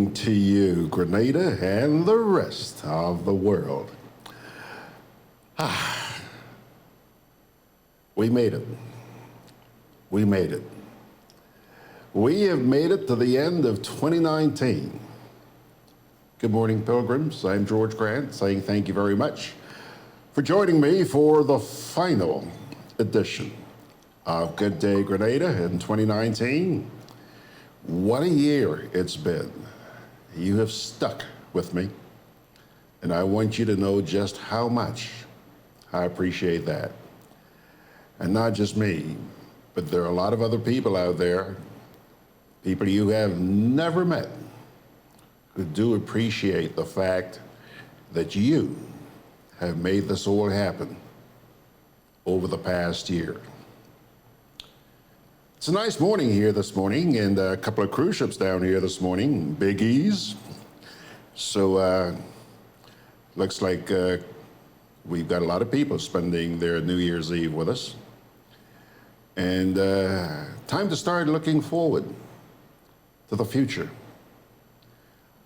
morning to you, Grenada, and the rest of the world. We made it. We made it. We have made it to the end of 2019. Good morning, pilgrims. I'm George Grant, saying thank you very much for joining me for the final edition of Gudday Grenada in 2019. What a year it's been. You have stuck with me, and I want you to know just how much I appreciate that. And not just me, but there are a lot of other people out there, people you have never met, who do appreciate the fact that you have made this all happen over the past year. It's a nice morning here this morning, and a couple of cruise ships down here this morning, Big E's. So looks like we've got a lot of people spending their New Year's Eve with us. And time to start looking forward to the future.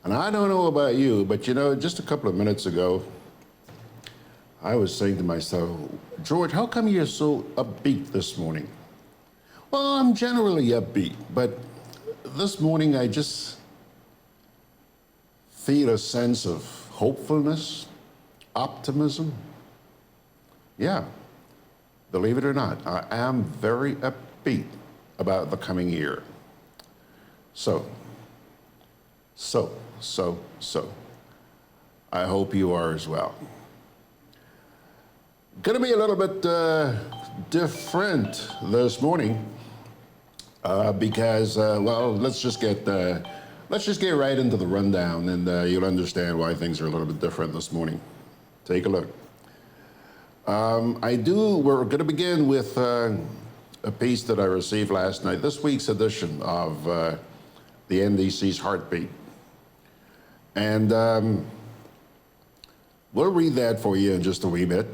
And I don't know about you, but you know, just a couple of minutes ago, I was saying to myself, George, how come you're so upbeat this morning? Well, I'm generally upbeat, but this morning I just feel a sense of hopefulness, optimism. Yeah, believe it or not, I am very upbeat about the coming year. So, I hope you are as well. Gonna be a little bit different this morning because, well, let's just get right into the rundown, and you'll understand why things are a little bit different this morning. Take a look. We're gonna begin with a piece that I received last night, this week's edition of the NDC's Heartbeat. And we'll read that for you in just a wee bit.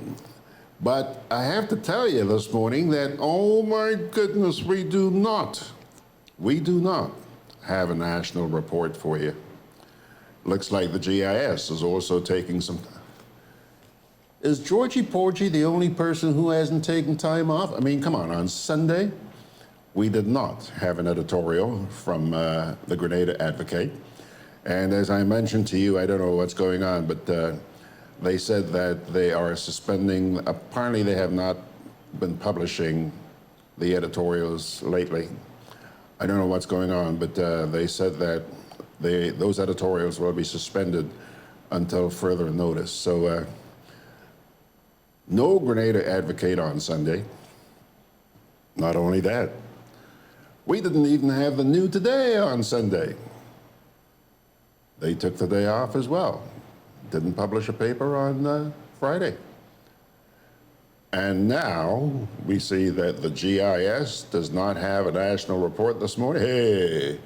But I have to tell you this morning that, oh my goodness, we do not have a national report for you. Looks like the GIS is also taking some. Is Georgie Porgy the only person who hasn't taken time off? I mean, come on Sunday, we did not have an editorial from the Grenada Advocate. And as I mentioned to you, I don't know what's going on, but they said that they are suspending, apparently they have not been publishing the editorials lately. I don't know what's going on, but they said that those editorials will be suspended until further notice. So no Grenada Advocate on Sunday. Not only that, we didn't even have the New Today on Sunday. They took the day off as well. Didn't publish a paper on Friday. And now we see that the GIS does not have a national report this morning. Hey,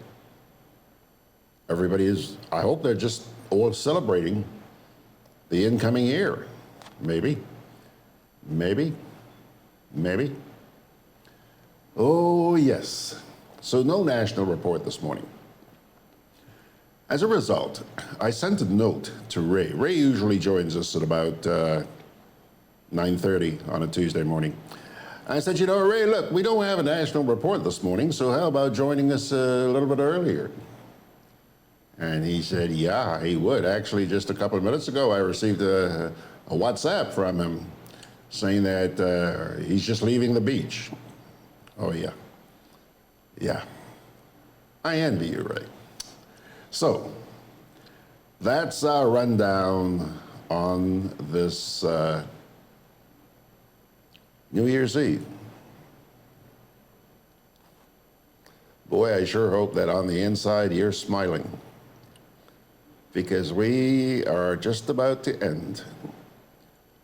everybody is, I hope they're just all celebrating the incoming year. Maybe. Oh, yes. So no national report this morning. As a result, I sent a note to Ray. Ray usually joins us at about 9:30 on a Tuesday morning. I said, you know, Ray, look, we don't have a national report this morning, so how about joining us a little bit earlier? And he said, yeah, he would. Actually, just a couple of minutes ago, I received a WhatsApp from him saying that he's just leaving the beach. Oh, yeah. Yeah. I envy you, Ray. So, that's our rundown on this New Year's Eve. Boy, I sure hope that on the inside you're smiling, because we are just about to end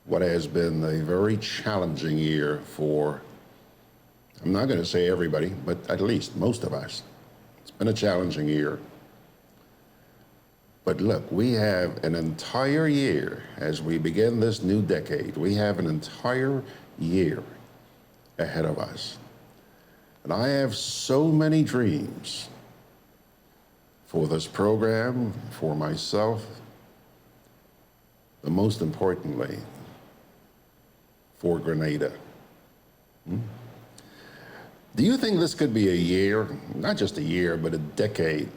what has been a very challenging year for, I'm not going to say everybody, but at least most of us. It's been a challenging year. But look, we have an entire year as we begin this new decade. We have an entire year ahead of us. And I have so many dreams for this program, for myself, but most importantly, for Grenada. Do you think this could be a year, not just a year, but a decade,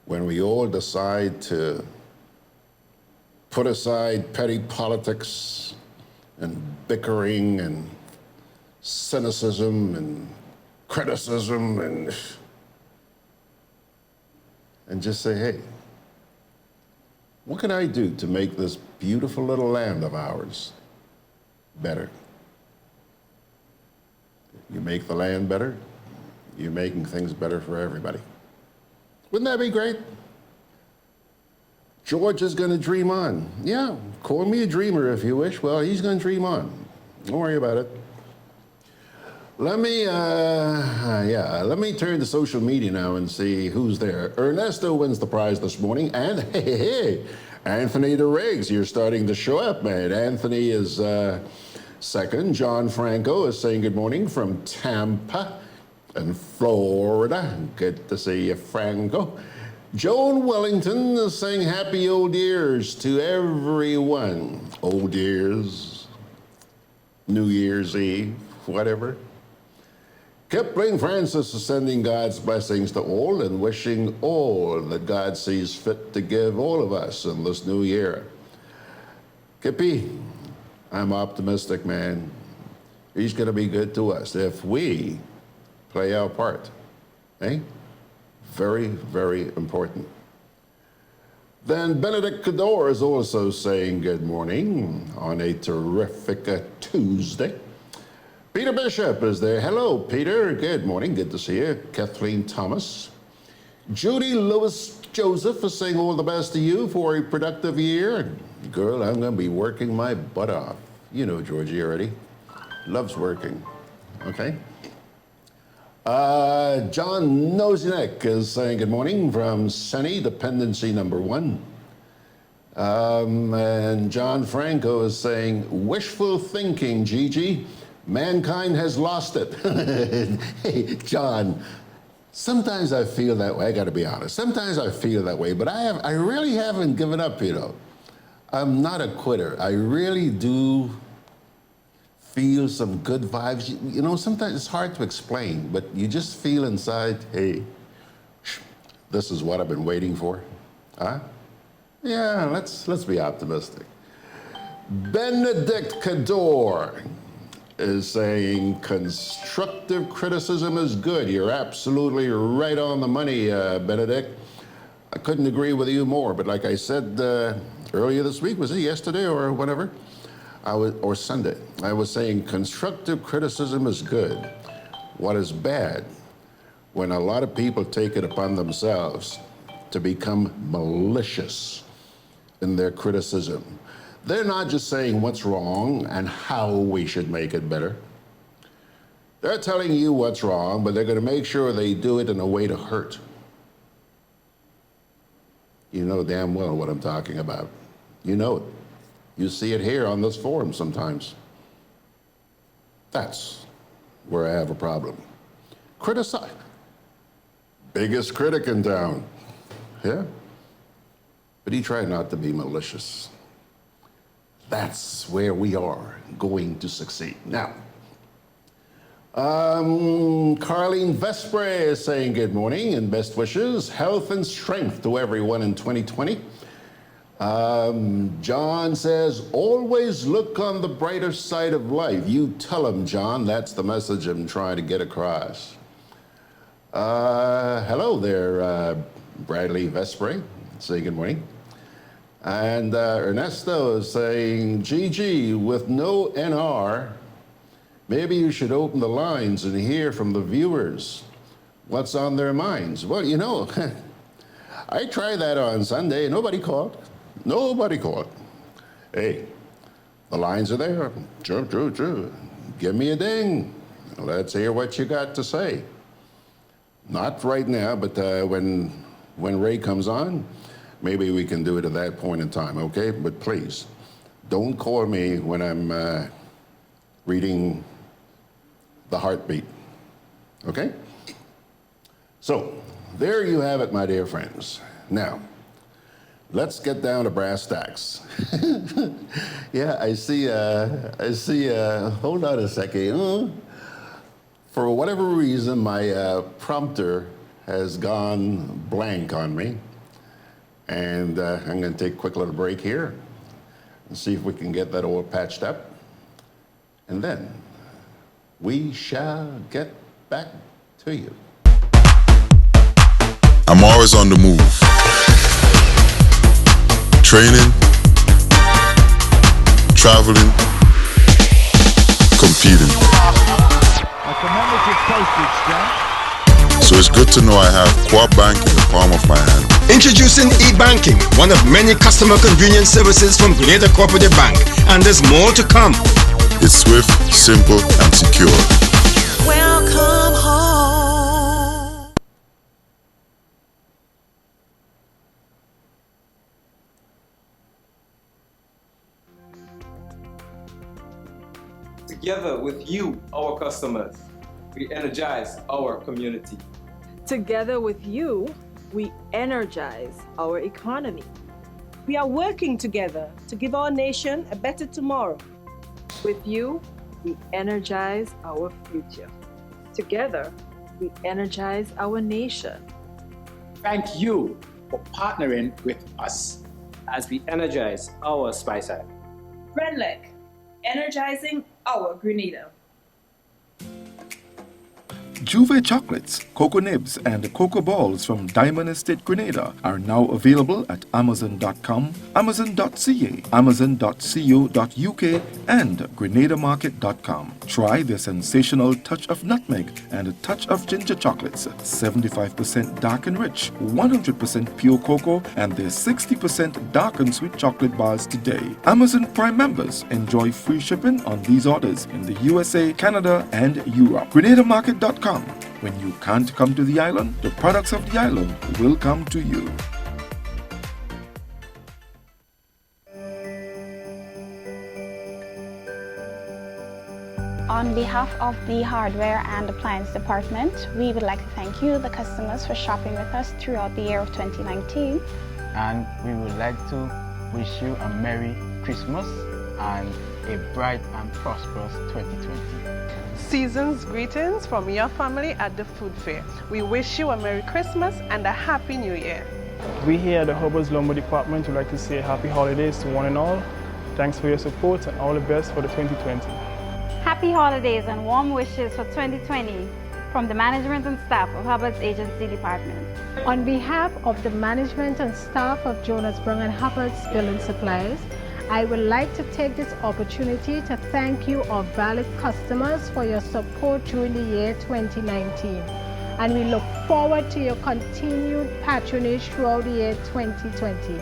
when we all decide to put aside petty politics and bickering and cynicism and criticism and just say, hey, what can I do to make this beautiful little land of ours better? You make the land better, you're making things better for everybody. Wouldn't that be great? George is going to dream on. Yeah, call me a dreamer if you wish. Well, he's going to dream on. Don't worry about it. Let me turn to social media now and see who's there. Ernesto wins the prize this morning, and hey, Anthony DeRiggs, you're starting to show up, man. Anthony is second. John Franco is saying good morning from Tampa in Florida. Good to see you, Franco. Joan Wellington is saying happy old years to everyone. Old years, New Year's Eve, whatever. Kipling Francis is sending God's blessings to all and wishing all that God sees fit to give all of us in this new year. Kippy, I'm optimistic, man. He's going to be good to us if we play our part. Eh? Very, very important. Then Benedict Cador is also saying good morning on a terrific Tuesday. Peter Bishop is there. Hello, Peter. Good morning. Good to see you. Kathleen Thomas. Judy Lewis Joseph is saying all the best to you for a productive year. Girl, I'm going to be working my butt off. You know Georgie already. Loves working. Okay? John Nozinek is saying good morning from sunny dependency number 1. And John Franco is saying, wishful thinking, Gigi. Mankind has lost it. Hey, John, sometimes I feel that way. I got to be honest. Sometimes I feel that way, but I really haven't given up, you know. I'm not a quitter. I really do feel some good vibes. You know, sometimes it's hard to explain, but you just feel inside, hey, this is what I've been waiting for. Huh? Yeah, let's be optimistic. Benedict Cador is saying constructive criticism is good. You're absolutely right on the money, Benedict. I couldn't agree with you more, but like I said earlier this week, was it yesterday or whatever? Or Sunday, I was saying constructive criticism is good. What is bad? When a lot of people take it upon themselves to become malicious in their criticism. They're not just saying what's wrong and how we should make it better. They're telling you what's wrong, but they're going to make sure they do it in a way to hurt. You know damn well what I'm talking about. You know it. You see it here on this forum sometimes. That's where I have a problem. Criticize. Biggest critic in town. Yeah? But he tried not to be malicious. That's where we are going to succeed. Now, Carlene Vespre is saying good morning and best wishes, health and strength to everyone in 2020. John says, always look on the brighter side of life. You tell him, John, that's the message I'm trying to get across. Hello there, Bradley Vespre, say good morning. And Ernesto is saying, Gigi, with no NR, maybe you should open the lines and hear from the viewers what's on their minds. Well, you know, I tried that on Sunday. Nobody called. Nobody called. Hey, the lines are there. True. Give me a ding. Let's hear what you got to say. Not right now, but when Ray comes on, maybe we can do it at that point in time, okay? But please, don't call me when I'm reading the heartbeat, okay? So, there you have it, my dear friends. Now, let's get down to brass tacks. Yeah, I see, hold on a second. For whatever reason, my prompter has gone blank on me. And I'm going to take a quick little break here and see if we can get that all patched up. And then we shall get back to you. I'm always on the move. Training, traveling, competing. A commemorative postage stamp. So it's good to know I have Co-op Bank in the palm of my hand. Introducing e-banking, one of many customer convenience services from Grenada Cooperative Bank, and there's more to come. It's swift, simple, and secure. Welcome home. Together with you, our customers, we energize our community. Together with you, we energize our economy. We are working together to give our nation a better tomorrow. With you, we energize our future. Together, we energize our nation. Thank you for partnering with us As we energize our spice side. Grenlec, energizing our Grenada. Juve chocolates, cocoa nibs, and cocoa balls from Diamond Estate Grenada are now available at Amazon.com, Amazon.ca, Amazon.co.uk, and GrenadaMarket.com. Try their sensational touch of nutmeg and a touch of ginger chocolates, 75% dark and rich, 100% pure cocoa, and their 60% dark and sweet chocolate bars today. Amazon Prime members enjoy free shipping on these orders in the USA, Canada, and Europe. GrenadaMarket.com. When you can't come to the island, the products of the island will come to you. On behalf of the Hardware and Appliance Department, we would like to thank you, the customers, for shopping with us throughout the year of 2019. And we would like to wish you a Merry Christmas and a bright and prosperous 2020. Season's greetings from your family at the food fair. We wish you a Merry Christmas and a Happy New Year. We here at the Hubbard's Lumber Department would like to say Happy Holidays to one and all. Thanks for your support and all the best for the 2020. Happy holidays and warm wishes for 2020 from the management and staff of Hubbard's Agency Department. On behalf of the management and staff of Jonas Brown and Hubbard's Building Supplies, I would like to take this opportunity to thank you, our valued customers, for your support during the year 2019. And we look forward to your continued patronage throughout the year 2020.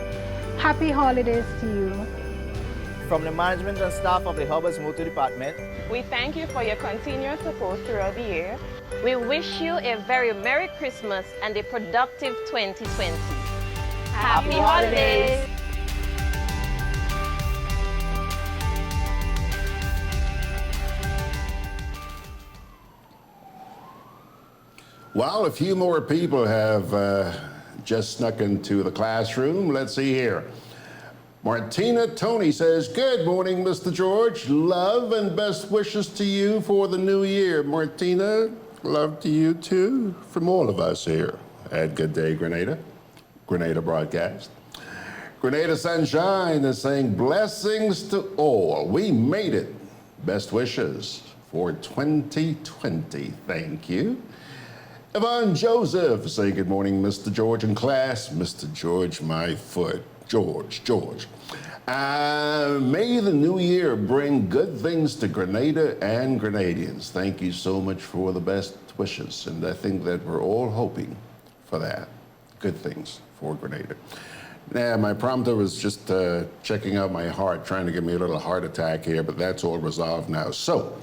Happy holidays to you. From the management and staff of the Hubbard's Motor Department, we thank you for your continued support throughout the year. We wish you a very Merry Christmas and a productive 2020. Happy holidays! Well, a few more people have just snuck into the classroom. Let's see here. Martina Tony says, good morning, Mr. George. Love and best wishes to you for the new year. Martina, love to you too, from all of us here at Gudday Grenada, Grenada Broadcast. Grenada Sunshine is saying, blessings to all. We made it. Best wishes for 2020. Thank you. Yvonne Joseph saying, good morning, Mr. George and class. Mr. George, my foot. George. May the new year bring good things to Grenada and Grenadians. Thank you so much for the best wishes. And I think that we're all hoping for that. Good things for Grenada. Now, my prompter was just checking out my heart, trying to give me a little heart attack here, but that's all resolved now. So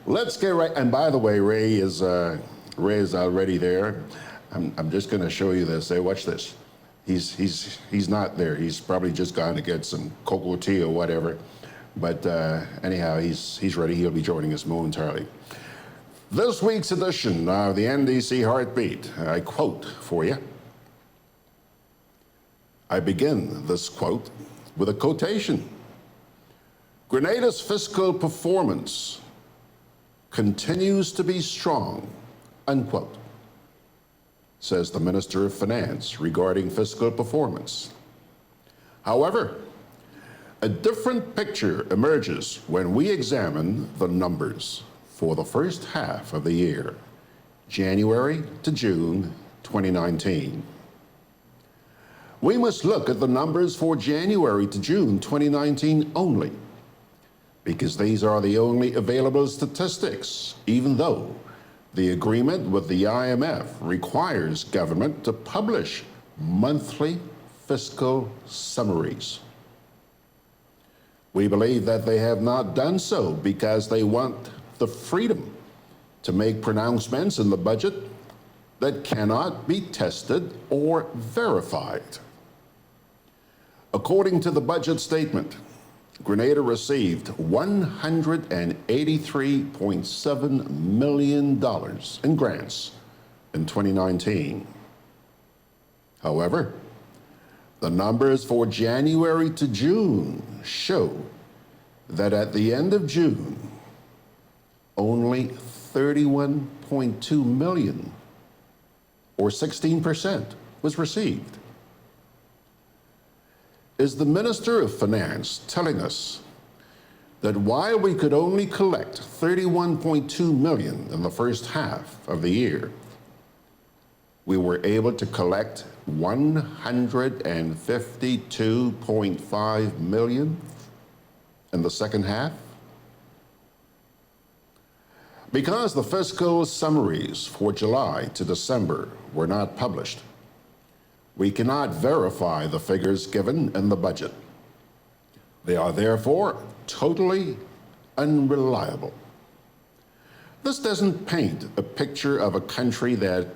let's get right. And by the way, Ray is already there. I'm just going to show you this. Hey, watch this. He's not there. He's probably just gone to get some cocoa tea or whatever. But anyhow, he's ready. He'll be joining us momentarily. This week's edition of the NDC Heartbeat, I quote for you. I begin this quote with a quotation. Grenada's fiscal performance continues to be strong, unquote, says the Minister of Finance regarding fiscal performance. However, a different picture emerges when we examine the numbers for the first half of the year, January to June 2019. We must look at the numbers for January to June 2019 only, because these are the only available statistics, even though the agreement with the IMF requires government to publish monthly fiscal summaries. We believe that they have not done so because they want the freedom to make pronouncements in the budget that cannot be tested or verified. According to the budget statement, Grenada received $183.7 million in grants in 2019. However, the numbers for January to June show that at the end of June, only $31.2 million, or 16%, was received. Is the Minister of Finance telling us that while we could only collect $31.2 million in the first half of the year, we were able to collect $152.5 million in the second half? Because the fiscal summaries for July to December were not published, we cannot verify the figures given in the budget. They are therefore totally unreliable. This doesn't paint a picture of a country that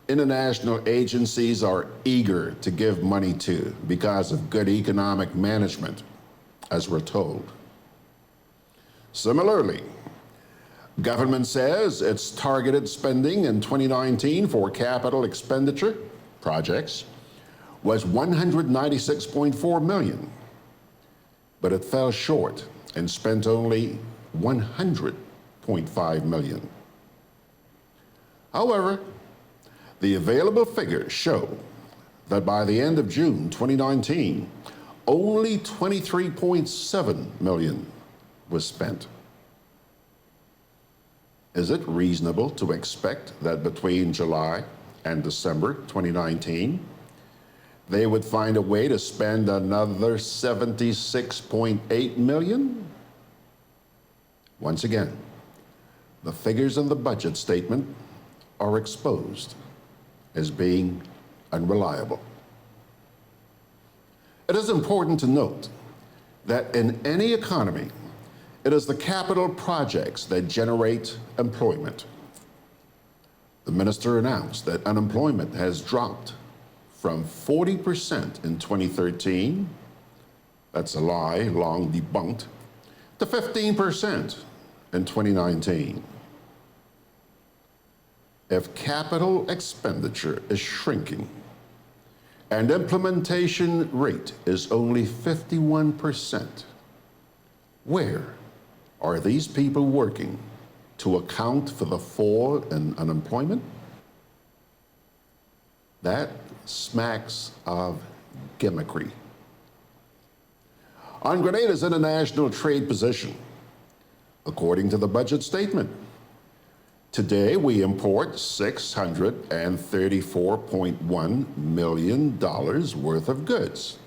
international agencies are eager to give money to because of good economic management, as we're told. Similarly, government says its targeted spending in 2019 for capital expenditure projects was $196.4 million, but it fell short and spent only $100.5 million. However, the available figures show that by the end of June 2019, only $23.7 million was spent. Is it reasonable to expect that between July and December 2019, they would find a way to spend another $76.8 million? Once again, the figures in the budget statement are exposed as being unreliable. It is important to note that in any economy, it is the capital projects that generate employment. The minister announced that unemployment has dropped from 40% in 2013, that's a lie, long debunked, to 15% in 2019. If capital expenditure is shrinking and implementation rate is only 51%, where are these people working to account for the fall in unemployment? That smacks of gimmickry. On Grenada's international trade position, according to the budget statement, today we import $634.1 million worth of goods.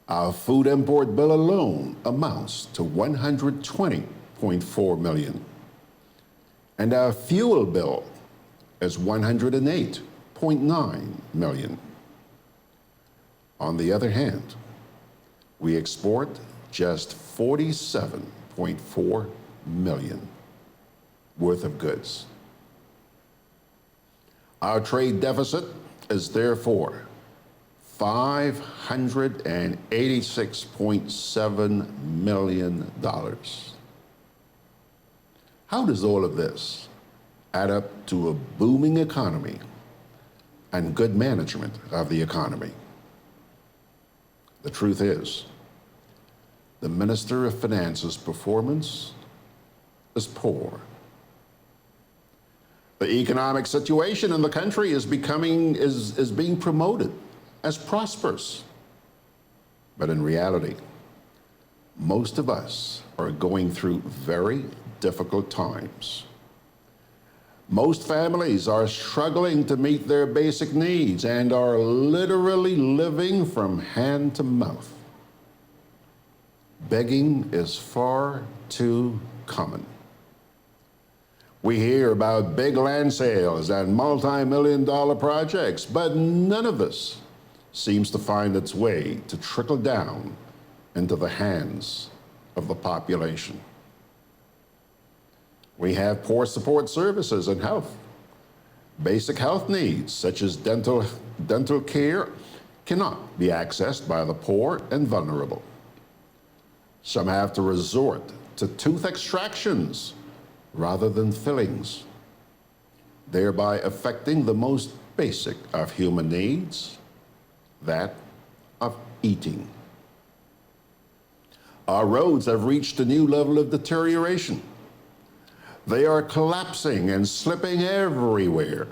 Our food import bill alone amounts to $120.4 million, and our fuel bill is $108.9 million. On the other hand, we export just $47.4 million worth of goods. Our trade deficit is therefore $586.7 million. How does all of this add up to a booming economy and good management of the economy? The truth is, the Minister of Finance's performance is poor. The economic situation in the country is being promoted as prosperous. But in reality, most of us are going through very difficult times. Most families are struggling to meet their basic needs and are literally living from hand to mouth. Begging is far too common. We hear about big land sales and multi-million-dollar projects, but none of this seems to find its way to trickle down into the hands of the population. We have poor support services in health. Basic health needs, such as dental care, cannot be accessed by the poor and vulnerable. Some have to resort to tooth extractions rather than fillings, thereby affecting the most basic of human needs, that of eating. Our roads have reached a new level of deterioration. They are collapsing and slipping everywhere.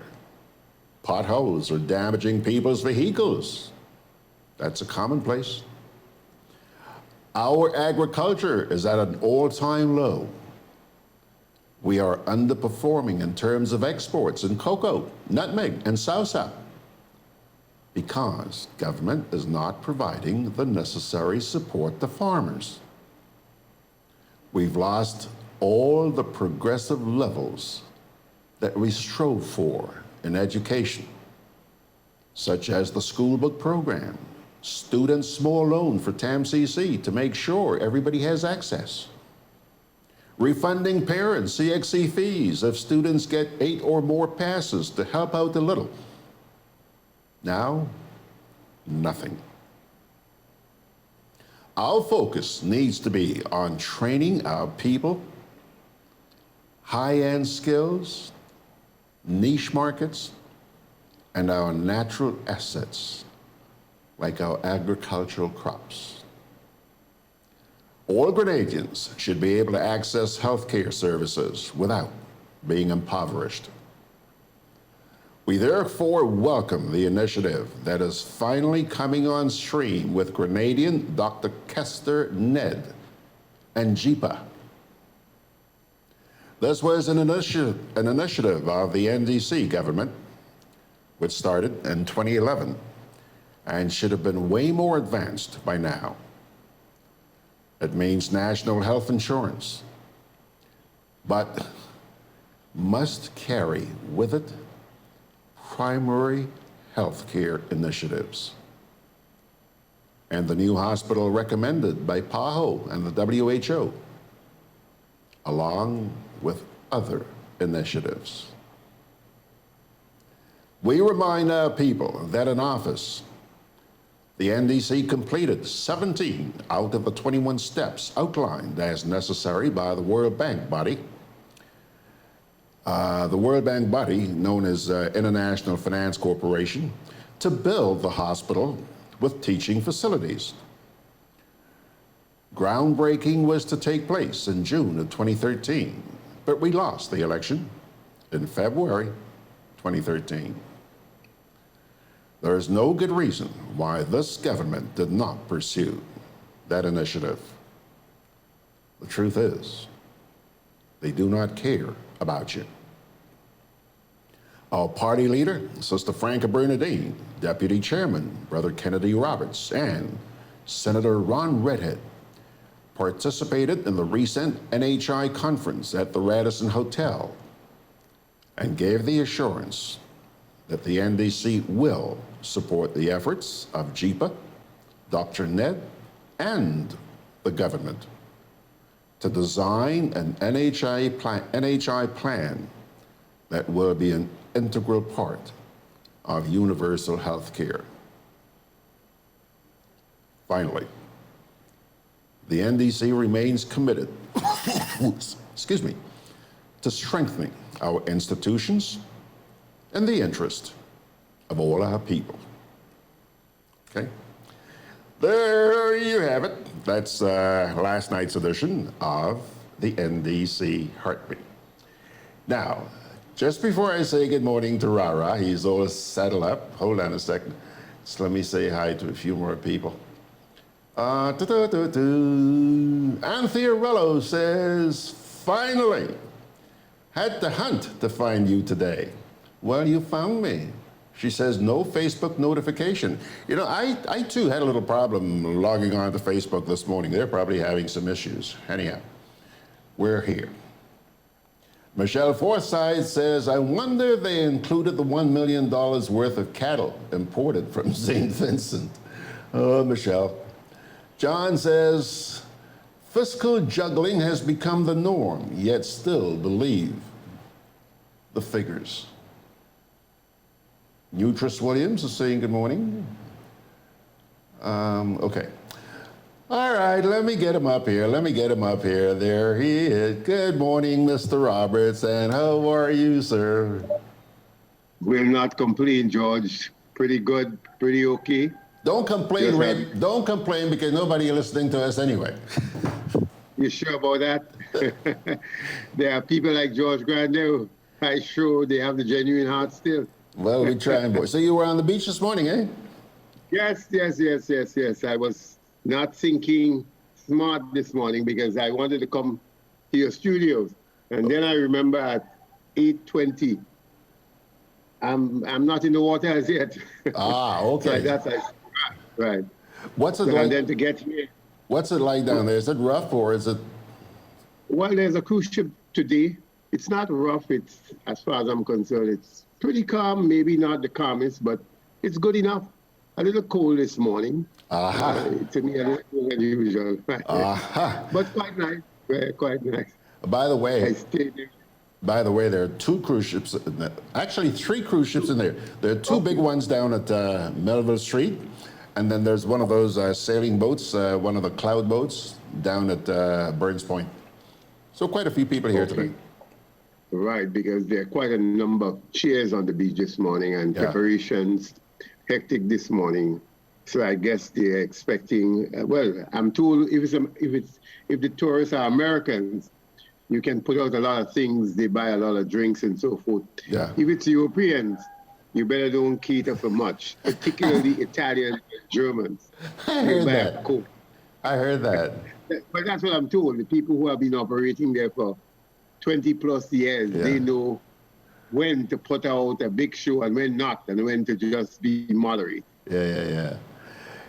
Potholes are damaging people's vehicles. That's a commonplace. Our agriculture is at an all-time low. We are underperforming in terms of exports in cocoa, nutmeg, and salsa because government is not providing the necessary support to farmers. We've lost all the progressive levels that we strove for in education, such as the school book program, student small loan for TAMCC to make sure everybody has access, refunding parents CXC fees if students get 8 or more passes to help out a little. Now, nothing. Our focus needs to be on training our people, high-end skills, niche markets, and our natural assets, like our agricultural crops. All Grenadians should be able to access healthcare services without being impoverished. We therefore welcome the initiative that is finally coming on stream with Grenadian Dr. Kester Ned and GEPA. This was an initiative of the NDC government, which started in 2011 and should have been way more advanced by now. It means national health insurance, but must carry with it primary health care initiatives. And the new hospital recommended by PAHO and the WHO, along with other initiatives. We remind our people that in office, the NDC completed 17 out of the 21 steps outlined as necessary by the World Bank body. The World Bank body, known as International Finance Corporation, to build the hospital with teaching facilities. Groundbreaking was to take place in June of 2013, but we lost the election in February 2013. There is no good reason why this government did not pursue that initiative. The truth is, they do not care about you. Our party leader, Sister Franca Bernadine, Deputy Chairman, Brother Kennedy Roberts, and Senator Ron Redhead participated in the recent NHI conference at the Radisson Hotel and gave the assurance that the NDC will support the efforts of GEPA, Dr. Ned, and the government to design an NHI plan that will be an integral part of universal health care. Finally, the NDC remains committed excuse me, to strengthening our institutions in the interest of all our people. Okay? There you have it. That's last night's edition of the NDC Heartbeat. Now, just before I say good morning to Rara, he's all settled up. Hold on a second. Just let me say hi to a few more people. Anthea Rello says, finally, had to hunt to find you today. Well, you found me. She says, no Facebook notification. You know, I too had a little problem logging on to Facebook this morning. They're probably having some issues. Anyhow, we're here. Michelle Forsyth says, I wonder if they included the $1 million worth of cattle imported from St. Vincent. Oh, Michelle. John says, fiscal juggling has become the norm, yet still believe the figures. Nutris Williams is saying good morning. Okay. All right, let me get him up here. There he is. Good morning, Mr. Roberts, and how are you, sir? Will not complain, George. Pretty good, pretty okay. Don't complain, Red. Don't complain because nobody is listening to us anyway. You sure about that? There are people like George Grenada. I'm sure they have the genuine heart still. Well, we try and boy. So you were on the beach this morning, eh? Yes. I was not thinking smart this morning because I wanted to come to your studios. And then I remember at 8:20, I'm not in the water as yet. Ah, okay. So that's right. What's it like? And then to get here. What's it like down there? Is it rough or is it? Well, there's a cruise ship today. It's not rough. It's, as far as I'm concerned, it's pretty calm. Maybe not the calmest, but it's good enough. A little cold this morning. To me, a little unusual. But quite nice. Quite nice. By the way, I stayed there. By the way, there are two cruise ships, actually 3 cruise ships in there. There are 2 big ones down at Melville Street, and then there's one of those sailing boats, one of the cloud boats down at Burns Point. So quite a few people here today. Right, because there are quite a number of chairs on the beach this morning and preparations hectic this morning. So I guess they're expecting, well, I'm told if the tourists are Americans, you can put out a lot of things, they buy a lot of drinks and so forth. Yeah. If it's Europeans, you better don't cater for much, particularly Italians and Germans. I heard that. I heard that. But that's what I'm told. The people who have been operating there for 20 plus years, they know when to put out a big show and when not, and when to just be moderate. Yeah.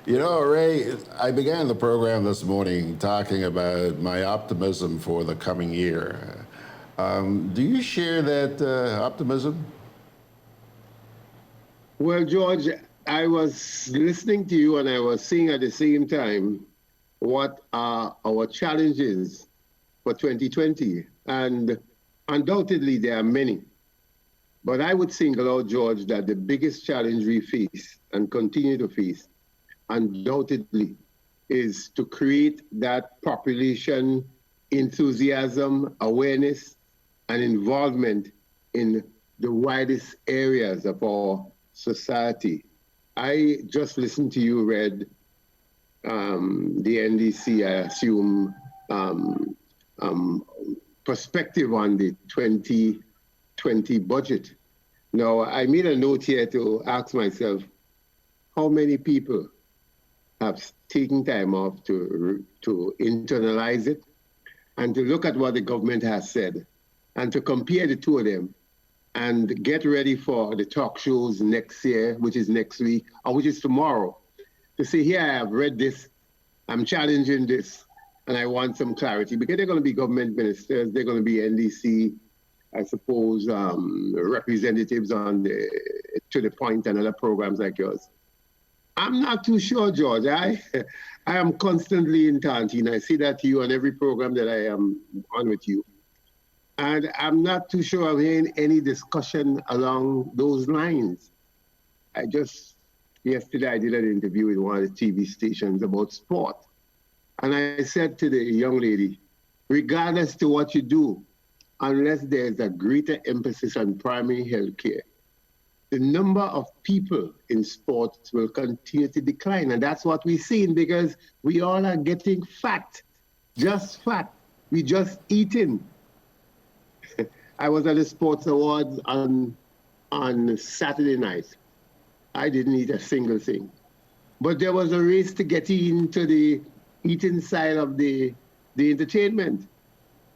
You know, Ray, I began the program this morning talking about my optimism for the coming year. Do you share that optimism? Well, George, I was listening to you and I was seeing at the same time what are our challenges for 2020. And undoubtedly, there are many. But I would single out, George, that the biggest challenge we face and continue to face, undoubtedly, is to create that population enthusiasm, awareness, and involvement in the widest areas of our society. I just listened to you read the NDC, I assume, perspective on the 2020 budget. Now, I made a note here to ask myself, how many people have taken time off to internalize it and to look at what the government has said and to compare the two of them and get ready for the talk shows next year, which is next week, or which is tomorrow, to say, here, I have read this, I'm challenging this, and I want some clarity, because they're going to be government ministers, they're going to be NDC, I suppose, representatives on To The Point and other programs like yours. I'm not too sure, George. I am constantly in Tantine. I see that to you on every program that I am on with you. And I'm not too sure I'm hearing any discussion along those lines. Yesterday I did an interview with one of the TV stations about sport. And I said to the young lady, regardless to what you do unless there's a greater emphasis on primary health care, the number of people in sports will continue to decline. And that's what we're seeing because we all are getting fat, just fat. We just eating. I was at the Sports Awards on Saturday night. I didn't eat a single thing. But there was a race to get into the eating side of the entertainment.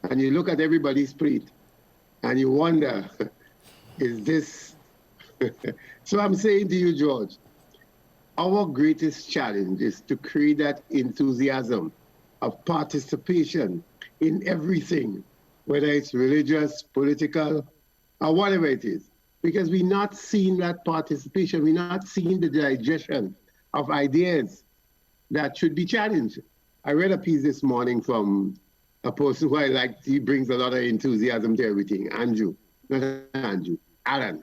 And you look at everybody's plate and you wonder, is this... So I'm saying to you, George, our greatest challenge is to create that enthusiasm of participation in everything, whether it's religious, political, or whatever it is. Because we're not seeing that participation, we're not seeing the digestion of ideas that should be challenged. I read a piece this morning from a person who I like. He brings a lot of enthusiasm to everything. Alan.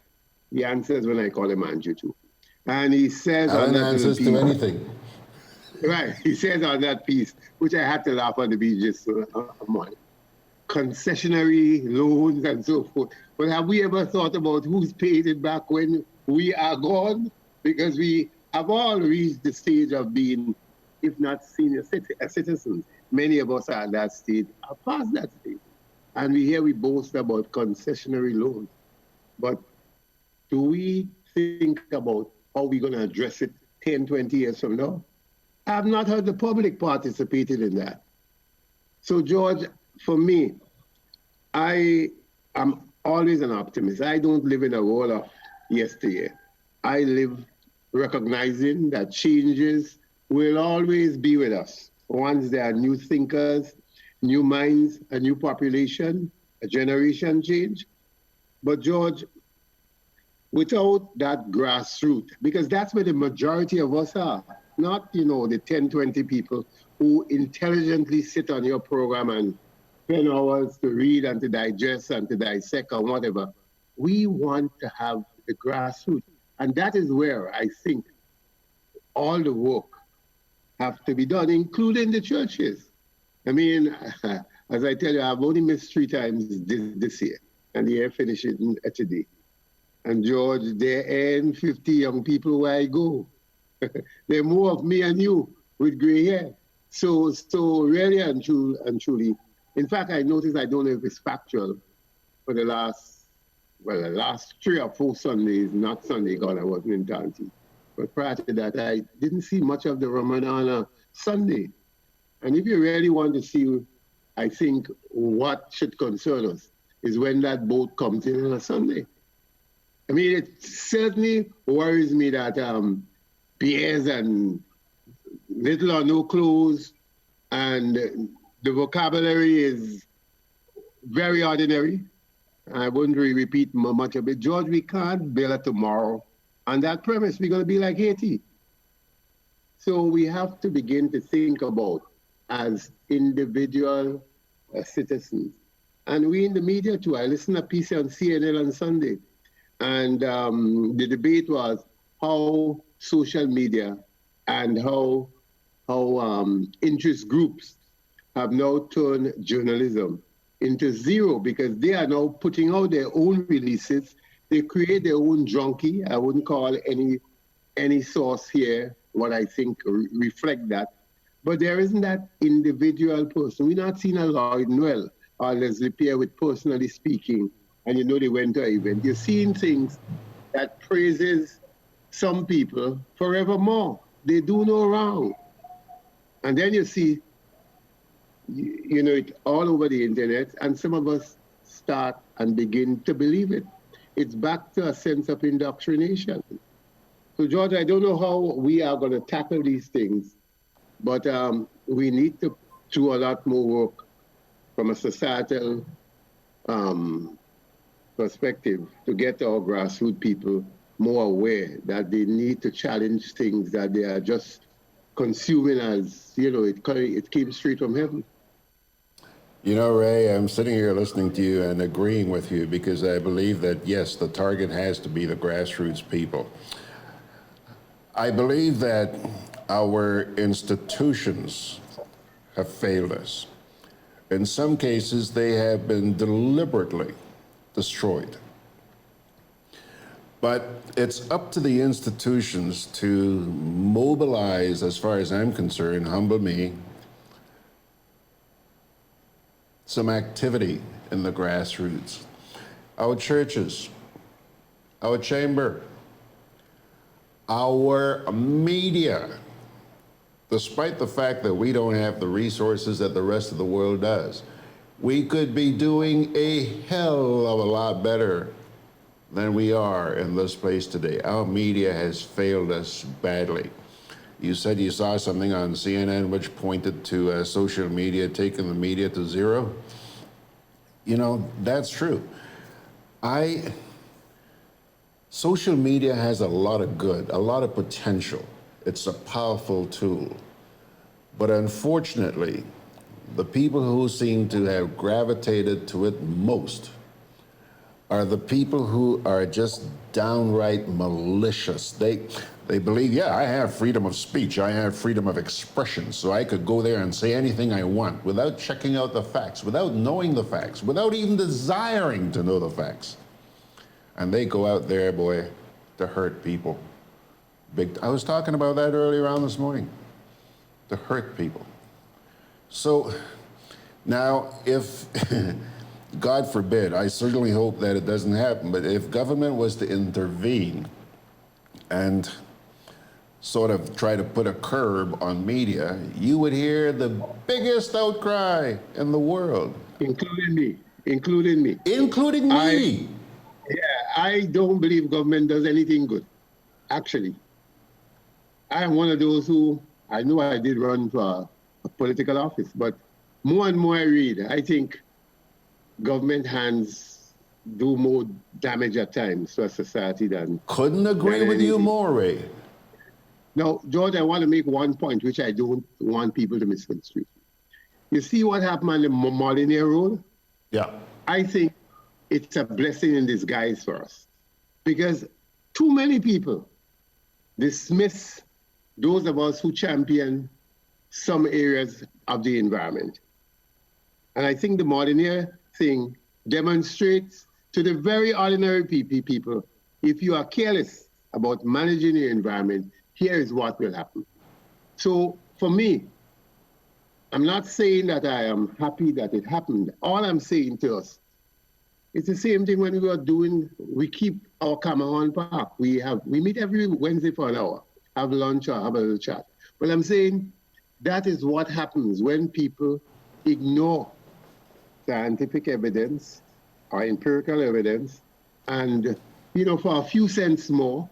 He answers when I call him Andrew too. And he says Alan on that answers piece, to anything. Right, he says on that piece, which I had to laugh on the beach just a morning, concessionary loans and so forth. But have we ever thought about who's paid it back when we are gone? Because we have all reached the stage of being, if not senior citizens. Many of us are at that stage, are past that stage. And we boast about concessionary loans. But do we think about how we're going to address it 10, 20 years from now? I have not heard the public participated in that. So, George, for me, I am always an optimist. I don't live in a world of yesteryear. I live recognizing that changes will always be with us. Once there are new thinkers, new minds, a new population, a generation change. But, George, without that grassroots, because that's where the majority of us are, not, the 10, 20 people who intelligently sit on your program and spend hours to read and to digest and to dissect or whatever. We want to have the grassroots. And that is where I think all the work have to be done, including the churches. I mean, as I tell you, I've only missed 3 times this year, and the year finishing today. And George, there ain't 50 young people where I go. There are more of me and you with gray hair. So really and truly, in fact, I noticed, I don't know if it's factual, for the last 3 or 4 Sundays, not Sunday, God, I wasn't in Tanti. But prior to that, I didn't see much of the Ramadan Sunday. And if you really want to see, I think, what should concern us is when that boat comes in on a Sunday. I mean, it certainly worries me that beers and little or no clothes and the vocabulary is very ordinary. I wouldn't really repeat much of it. George, we can't build a tomorrow on that premise. We're going to be like Haiti. So we have to begin to think about as individual citizens. And we in the media too. I listened to a piece on CNN on Sunday. And the debate was how social media and how interest groups have now turned journalism into zero because they are now putting out their own releases. They create their own junkie. I wouldn't call any source here what I think reflect that. But there isn't that individual person. We're not seeing a Lloyd Noel or Leslie Pierre with personally speaking, and they went to an event. You're seeing things that praises some people forevermore. They do no wrong. And then you see, it all over the internet, and some of us start and begin to believe it. It's back to a sense of indoctrination. So, George, I don't know how we are going to tackle these things, but we need to do a lot more work from a societal perspective to get our grassroots people more aware that they need to challenge things that they are just consuming as, it came straight from heaven. Ray, I'm sitting here listening to you and agreeing with you because I believe that, yes, the target has to be the grassroots people. I believe that our institutions have failed us. In some cases, they have been deliberately destroyed. But it's up to the institutions to mobilize, as far as I'm concerned, humble me, some activity in the grassroots. Our churches, our chamber, our media, despite the fact that we don't have the resources that the rest of the world does, we could be doing a hell of a lot better than we are in this place today. Our media has failed us badly. You said you saw something on CNN which pointed to social media taking the media to zero. You know, that's true. Social media has a lot of good, a lot of potential. It's a powerful tool. But unfortunately, the people who seem to have gravitated to it most are the people who are just downright malicious. They believe, yeah, I have freedom of speech, I have freedom of expression, so I could go there and say anything I want without checking out the facts, without knowing the facts, without even desiring to know the facts. And they go out there, boy, to hurt people. I was talking about that earlier on this morning, to hurt people. So now, if, God forbid, I certainly hope that it doesn't happen, but if government was to intervene and sort of try to put a curb on media, you would hear the biggest outcry in the world. Including me. Including me. Including me. I don't believe government does anything good, actually. I am one of those who, I know I did run for a political office, but more and more I read, I think government hands do more damage at times to a society than... Couldn't agree with you more, Ray. Now, George, I want to make one point which I don't want people to misconstrue. You see what happened on the Molyneux Road? Yeah. I think it's a blessing in disguise for us, because too many people dismiss those of us who champion some areas of the environment. And I think the Molyneux thing demonstrates to the very ordinary people, if you are careless about managing your environment, here is what will happen. So for me, I'm not saying that I am happy that it happened. All I'm saying to us, it's the same thing when we keep our Cameron Park. We meet every Wednesday for an hour, have lunch or have a little chat. But I'm saying that is what happens when people ignore scientific evidence or empirical evidence, and for a few cents more,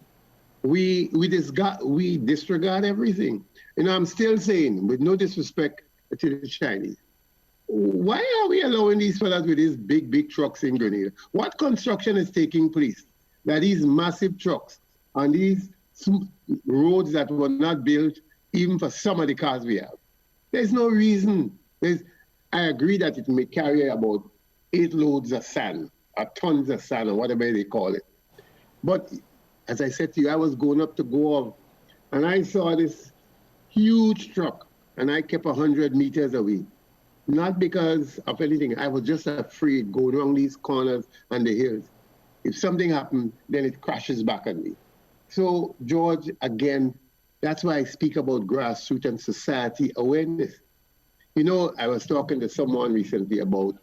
we disregard everything. I'm still saying, with no disrespect to the Chinese, why are we allowing these fellas with these big trucks in Grenada? What construction is taking place that these massive trucks on these roads that were not built even for some of the cars we have? There's no reason. I agree that it may carry about 8 loads of sand, or tons of sand, or whatever they call it. But as I said to you, I was going up to go off, and I saw this huge truck, and I kept 100 meters away. Not because of anything. I was just afraid going around these corners and the hills. If something happened, then it crashes back on me. So, George, again, that's why I speak about grassroots and society awareness. I was talking to someone recently about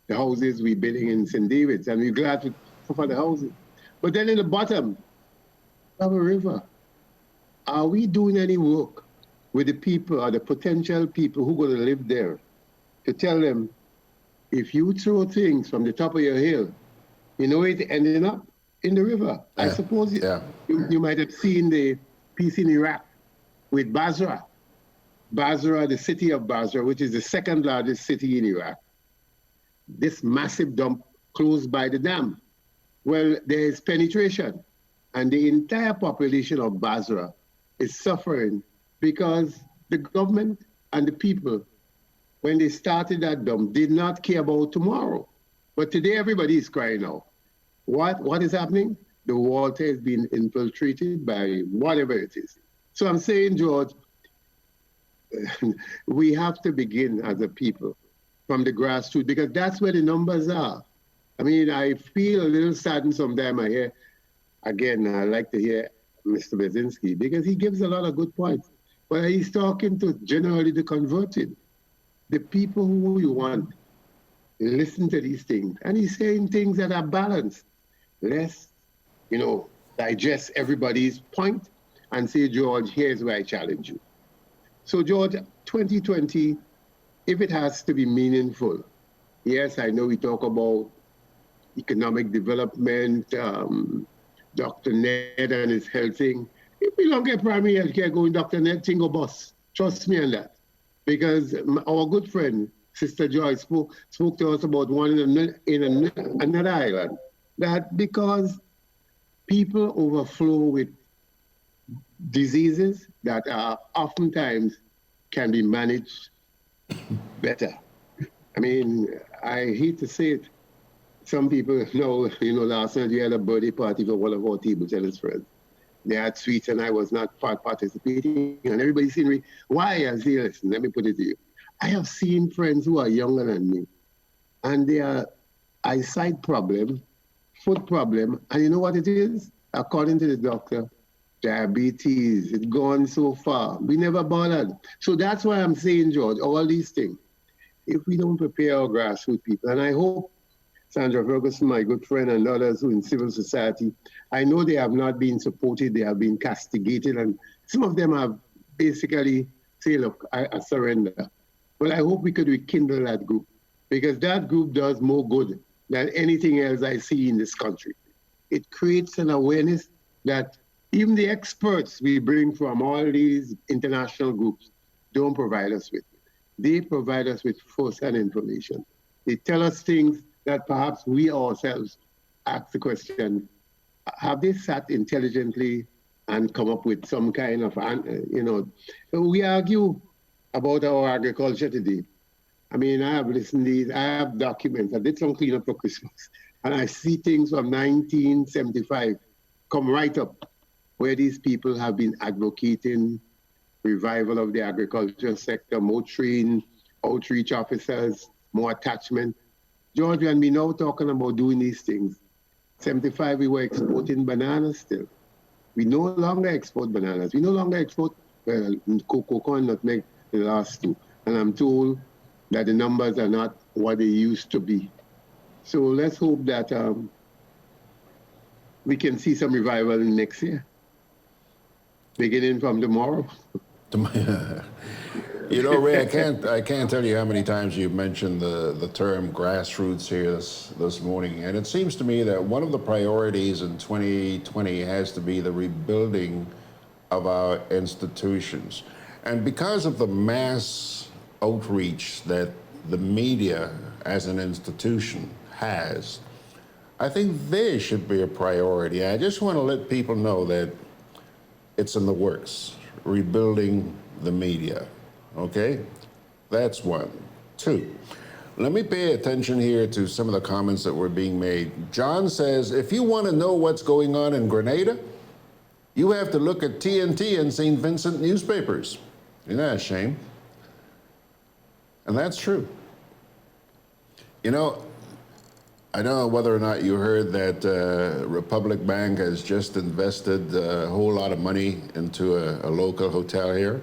the houses we're building in St. David's, and we're glad for the houses. But then in the bottom of a river, are we doing any work with the people or the potential people who are going to live there to tell them, if you throw things from the top of your hill, it ending up in the river? Yeah. I suppose you might have seen the piece in Iraq with Basra. Basra, the city of Basra, which is the second largest city in Iraq. This massive dump close by the dam. Well, there is penetration, and the entire population of Basra is suffering because the government and the people, when they started that dump, did not care about tomorrow. But today, everybody is crying out. What is happening? The water is being infiltrated by whatever it is. So I'm saying, George, we have to begin as a people from the grassroots, because that's where the numbers are. I mean, I feel a little saddened sometimes I hear, again, I like to hear Mr. Brzezinski, because he gives a lot of good points. But he's talking to generally the converted, the people who you want. Listen to these things. And he's saying things that are balanced. Let's, digest everybody's point and say, George, here's where I challenge you. So, George, 2020, if it has to be meaningful, yes, I know we talk about economic development, Dr. Ned and his health thing. If we don't get primary health care going, Dr. Ned, thing go bust. Trust me on that. Because our good friend, Sister Joy, spoke to us about one in another island, that because people overflow with diseases that are oftentimes can be managed better. I mean, I hate to say it. Some people know, last night we had a birthday party for one of our table tennis friends. They had sweets and I was not participating. And everybody seen me. Why? I say, listen, let me put it to you. I have seen friends who are younger than me, and they are eyesight problem, foot problem, and you know what it is? According to the doctor, diabetes. It's gone so far. We never bothered. So that's why I'm saying, George, all these things, if we don't prepare our grassroots people, and I hope Sandra Ferguson, my good friend, and others who in civil society, I know they have not been supported, they have been castigated, and some of them have basically say, look, I surrender. Well, I hope we could rekindle that group, because that group does more good than anything else I see in this country. It creates an awareness that even the experts we bring from all these international groups don't provide us with. They provide us with first-hand information. They tell us things that perhaps we ourselves ask the question, have they sat intelligently and come up with some kind of, we argue about our agriculture today. I mean, I have listened to these, I have documents, I did some cleanup for Christmas, and I see things from 1975 come right up, where these people have been advocating revival of the agriculture sector, more trained outreach officers, more attachment. George, when we now talking about doing these things, 75 we were exporting bananas still. We no longer export bananas. We no longer export cocoa and nutmeg, the last two. And I'm told that the numbers are not what they used to be. So let's hope that we can see some revival next year, beginning from tomorrow. Ray, I can't tell you how many times you've mentioned the term grassroots here this morning, and it seems to me that one of the priorities in 2020 has to be the rebuilding of our institutions. And because of the mass outreach that the media as an institution has, I think there should be a priority. I just want to let people know that it's in the works, rebuilding the media. Okay, that's one. Two, let me pay attention here to some of the comments that were being made. John says, if you want to know what's going on in Grenada, you have to look at TNT and St. Vincent newspapers. Isn't that a shame? And that's true. I don't know whether or not you heard that Republic Bank has just invested a whole lot of money into a local hotel here.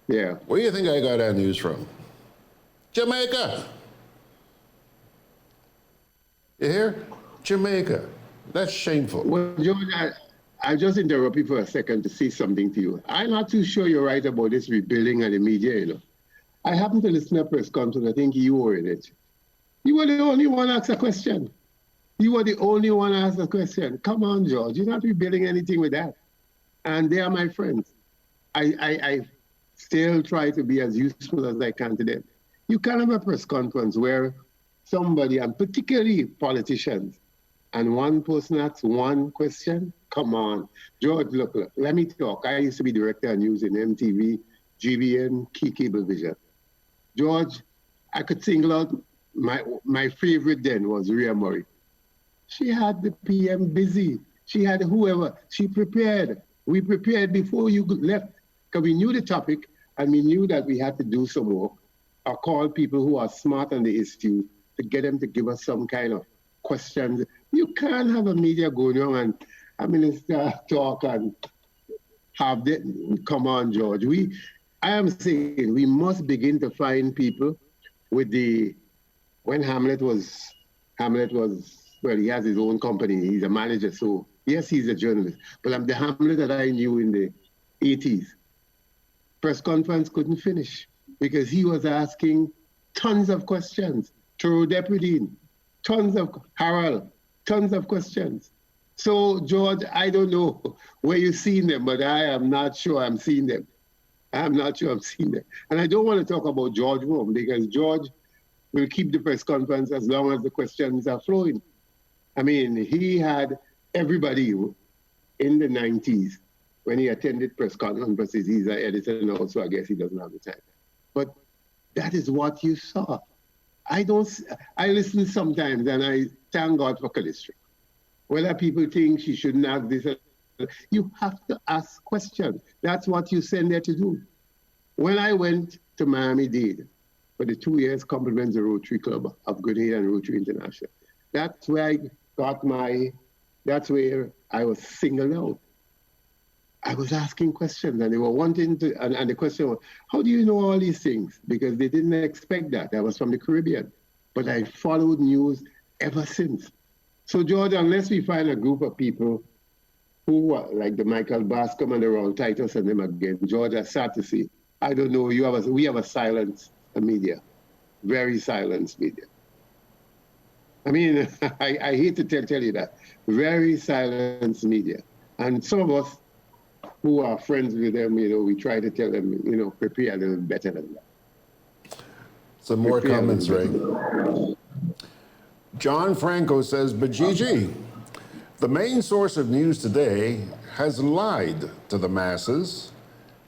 Yeah. Where do you think I got that news from? Jamaica. You hear? Jamaica. That's shameful. Well, George, I'll just interrupt you for a second to say something to you. I'm not too sure you're right about this rebuilding and the media, I happened to listen to a press conference. I think you were in it. You were the only one to ask a question. You were the only one to ask a question. Come on, George. You're not rebuilding anything with that. And they are my friends. I still try to be as useful as I can to them. You can have a press conference where somebody, and particularly politicians, and one person asks one question. Come on. George, look, let me talk. I used to be director of news in MTV, GBN, Key Cablevision. George, I could single out my favorite then was Rhea Murray. She had the PM busy. She had whoever. She prepared. We prepared before you left because we knew the topic and we knew that we had to do some work. or call people who are smart on the issue to get them to give us some kind of questions. You can't have a media going on and a minister talk and have them. Come on, George. I am saying we must begin to find people with the, when Hamlet was, well, he has his own company. He's a manager, so yes, he's a journalist. But I'm the Hamlet that I knew in the 80s. Press conference couldn't finish because he was asking tons of questions. Through Deputy, tons of questions. So, George, I don't know where you've seen them, but I am not sure I'm seeing them. I'm not sure I'm seeing them. And I don't want to talk about George Rome because George will keep the press conference as long as the questions are flowing. I mean, he had everybody in the 90s when he attended press conferences. He's an editor now, so I guess he doesn't have the time. But that is what you saw. I listen sometimes and I thank God for Callisto. Whether people think she shouldn't ask this, you have to ask questions. That's what you send there to do. When I went to Miami-Dade for the 2 years compliments the Rotary Club of Grenada and Rotary International, that's where I got that's where I was singled out. I was asking questions and they were wanting to, and the question was, how do you know all these things? Because they didn't expect that. I was from the Caribbean, but I followed news ever since. So George, unless we find a group of people who are like the Michael Bascom and the Ron Titus and them again, George, I sad to see. I don't know, we have a silent media, very silent media. I mean, I hate to tell you that, very silent media. And some of us who are friends with them, we try to tell them, prepare a little better than that. Some more comments, Ray. John Franco says, but Gigi, the main source of news today has lied to the masses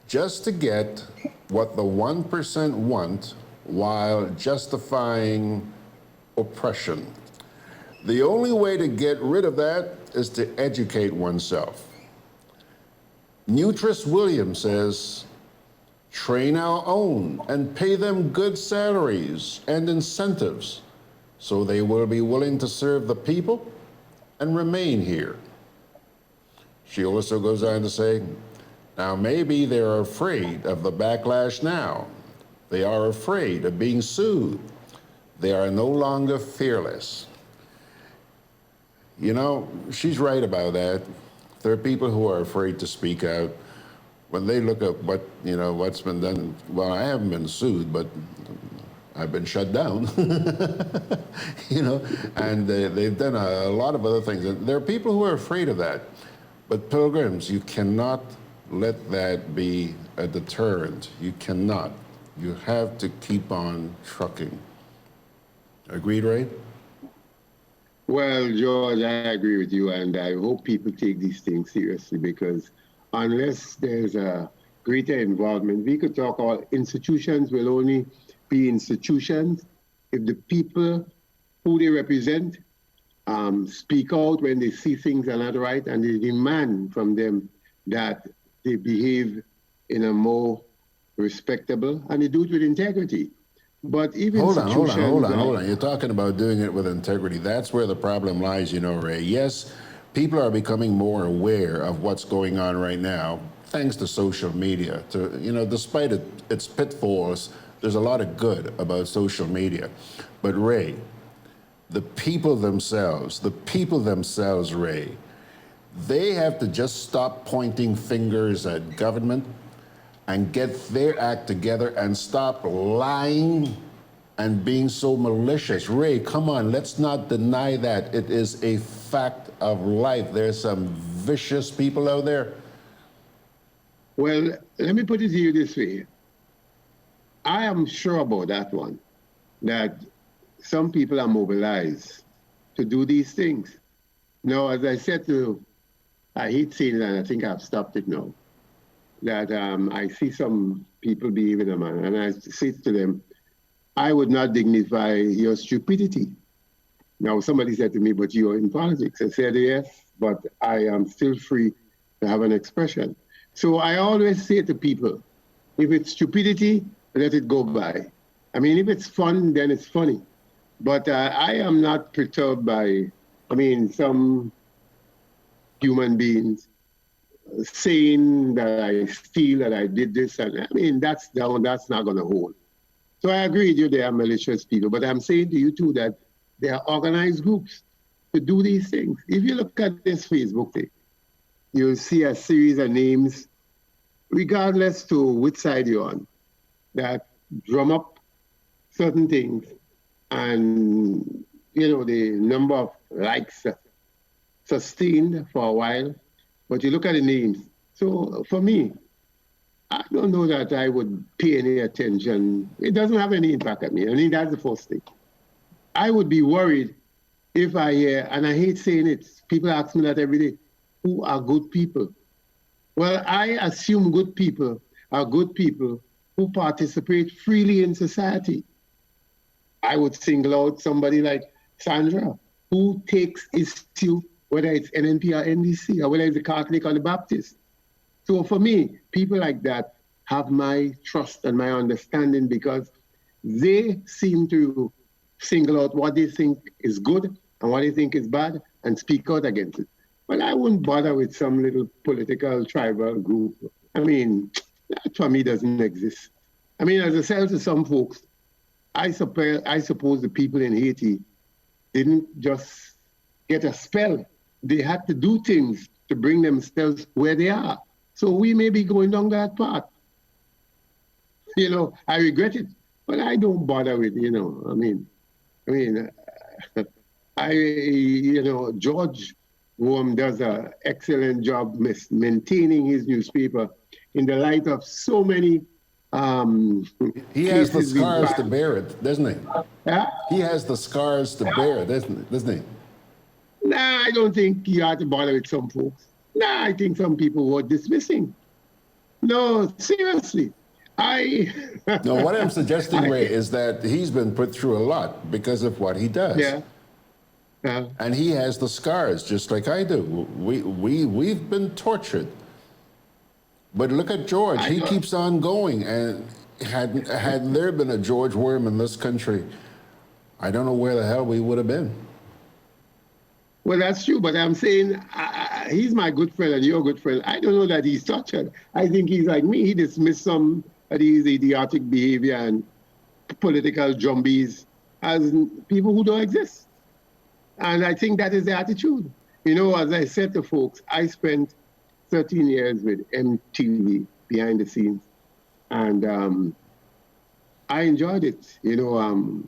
just to get what the 1% want while justifying oppression. The only way to get rid of that is to educate oneself. Nutris Williams says, train our own and pay them good salaries and incentives so they will be willing to serve the people and remain here. She also goes on to say, now maybe they're afraid of the backlash now. They are afraid of being sued. They are no longer fearless. She's right about that. There are people who are afraid to speak out. When they look at what's been done, well, I haven't been sued, but I've been shut down, and they've done a lot of other things. And there are people who are afraid of that. But Pilgrims, you cannot let that be a deterrent. You cannot. You have to keep on trucking. Agreed, Ray? Well, George, I agree with you, and I hope people take these things seriously because unless there's a greater involvement, we could talk about institutions will only be institutions if the people who they represent speak out when they see things are not right and they demand from them that they behave in a more respectable and they do it with integrity. But even Hold on. You're talking about doing it with integrity. That's where the problem lies, Ray. Yes, people are becoming more aware of what's going on right now, thanks to social media. Despite its pitfalls, there's a lot of good about social media. But Ray, the people themselves, Ray, they have to just stop pointing fingers at government and get their act together and stop lying and being so malicious. Ray, come on, let's not deny that. It is a fact of life. There's some vicious people out there. Well, let me put it to you this way. I am sure about that one, that some people are mobilized to do these things. Now, as I said I hate saying that, I think I've stopped it now, that I see some people behaving in a manner, and I say to them, I would not dignify your stupidity. Now, somebody said to me, but you're in politics. I said, yes, but I am still free to have an expression. So I always say to people, if it's stupidity, let it go by. I mean, if it's fun, then it's funny. But I am not perturbed by, some human beings saying that I steal, that I did this, and that's not going to hold. So I agree with you, they are malicious people, but I'm saying to you too that there are organized groups to do these things. If you look at this Facebook thing, you'll see a series of names, regardless to which side you're on, that drum up certain things, and the number of likes sustained for a while, but you look at the names. So for me, I don't know that I would pay any attention. It doesn't have any impact on me. I mean, that's the first thing. I would be worried if I hear, and I hate saying it, people ask me that every day, who are good people? Well, I assume good people are good people who participate freely in society. I would single out somebody like Sandra, who takes issue, whether it's NNP or NDC, or whether it's the Catholic or the Baptist. So for me, people like that have my trust and my understanding because they seem to single out what they think is good and what they think is bad and speak out against it. But I wouldn't bother with some little political tribal group. I mean, that for me doesn't exist. I mean, as I said to some folks, I suppose the people in Haiti didn't just get a spell. They had to do things to bring themselves where they are. So we may be going down that path. I regret it, but I don't bother with, George Worm does an excellent job maintaining his newspaper in the light of so many he has the scars to bear it, doesn't he? Yeah? He has the scars to bear it, doesn't he? Nah, I don't think you have to bother with some folks. Nah, I think some people were dismissing. No, seriously. No, what I'm suggesting, Ray, is that he's been put through a lot because of what he does. Yeah. And he has the scars, just like I do. We've been tortured. But look at George. He keeps on going. And had there been a George Worm in this country, I don't know where the hell we would have been. Well, that's true, but I'm saying he's my good friend and your good friend. I don't know that he's tortured. I think he's like me. He dismissed some of these idiotic behavior and political zombies as people who don't exist. And I think that is the attitude. As I said to folks, I spent 13 years with MTV behind the scenes. And I enjoyed it. The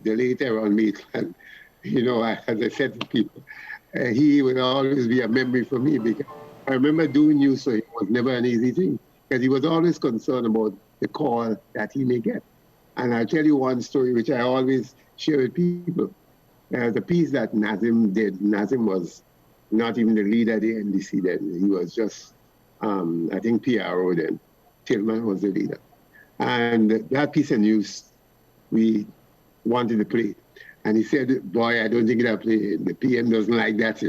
late Aaron Maitland, as I said to people, he will always be a memory for me because I remember doing news for him was never an easy thing because he was always concerned about the call that he may get. And I'll tell you one story which I always share with people. The piece that Nazim did, Nazim was not even the leader of the NDC then. He was just, I think, PRO then. Tillman was the leader. And that piece of news we wanted to play. And he said, boy, I don't think that play. The PM doesn't like that,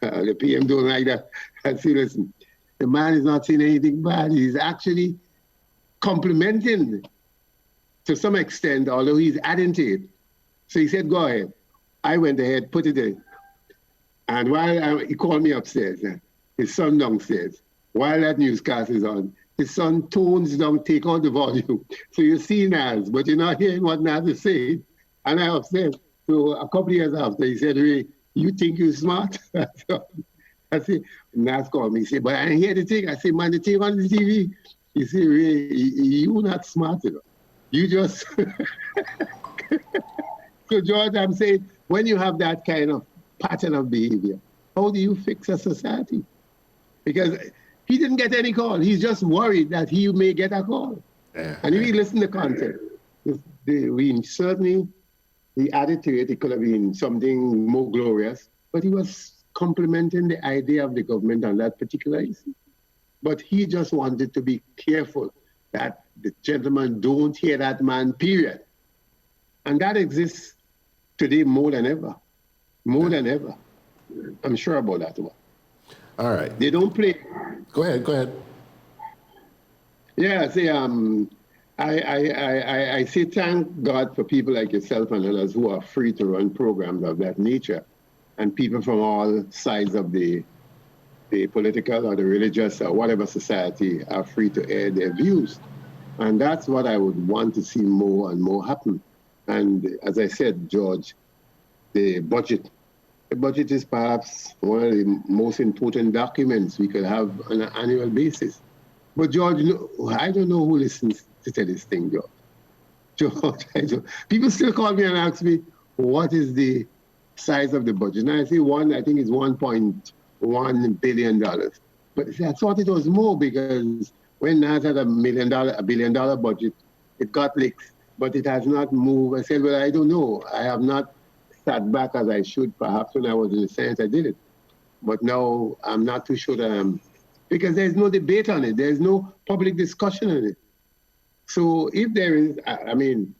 The PM don't like that. I said, listen, the man is not saying anything bad. He's actually complimenting to some extent, although he's adding to it. So he said, go ahead. I went ahead, put it in. And while he called me upstairs, his son downstairs, while that newscast is on, his son tones down, take out the volume. So you see Naz, but you're not hearing what Naz is saying. And I upstairs. So a couple of years after, he said, Ray, you think you're smart? I said, Naz called me. He said, but I didn't hear the thing. I said, man, the thing on the TV. He said, Ray, you're not smart enough. You just... So, George, I'm saying, when you have that kind of pattern of behavior, how do you fix a society? Because he didn't get any call. He's just worried that he may get a call. Yeah. And if you listen to content, certainly he added to it. It could have been something more glorious, but he was complimenting the idea of the government on that particular issue. But he just wanted to be careful that the gentleman don't hear that man, period. And that exists today more than ever. More than ever. I'm sure about that one. All right. They don't play. Go ahead. Yeah, say, I say thank God for people like yourself and others who are free to run programs of that nature, and people from all sides of the political or the religious or whatever society are free to air their views. And that's what I would want to see more and more happen. And as I said, George, the budget is perhaps one of the most important documents we could have on an annual basis. But George, I don't know who listens to this thing, George. George, people still call me and ask me, what is the size of the budget? And I say I think it's $1.1 billion. But I thought it was more because when NAS had $1 billion budget, it got leaked, but it has not moved. I said, well, I don't know. I have not sat back as I should. Perhaps when I was in the Senate, I did it. But now I'm not too sure that because there's no debate on it. There's no public discussion on it. So if there is, I mean,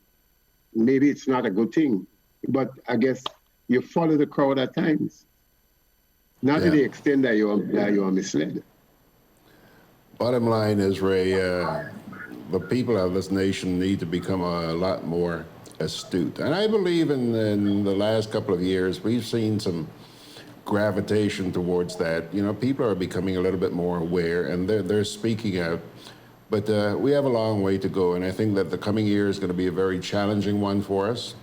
maybe it's not a good thing, but I guess you follow the crowd at times. Not to the extent that you are misled. Bottom line is, Ray, the people of this nation need to become a lot more astute. And I believe in the last couple of years, we've seen some gravitation towards that. You know, people are becoming a little bit more aware, and they're speaking out. But we have a long way to go, and I think that the coming year is going to be a very challenging one for us,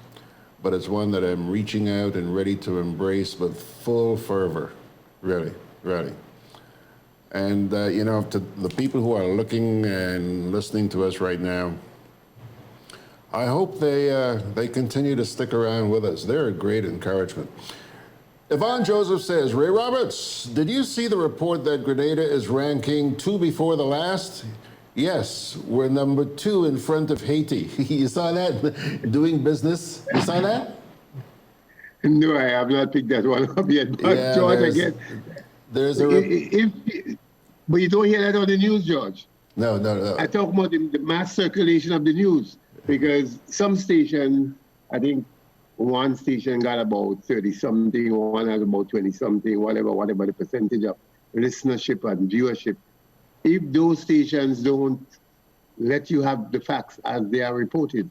but it's one that I'm reaching out and ready to embrace with full fervor, really. And, you know, to the people who are looking and listening to us right now, I hope they continue to stick around with us. They're a great encouragement. Yvonne Joseph says, Ray Roberts, did you see the report that Grenada is ranking 2 before the last? Yes, we're number 2 in front of Haiti. You saw that? Doing business. You saw that? No, I have not picked that one up yet. But yeah, George, again, but you don't hear that on the news, George. No. I talk about the mass circulation of the news, because some stations, I think one station got about 30-something, one has about 20-something, whatever the percentage of listenership and viewership. If those stations don't let you have the facts as they are reported,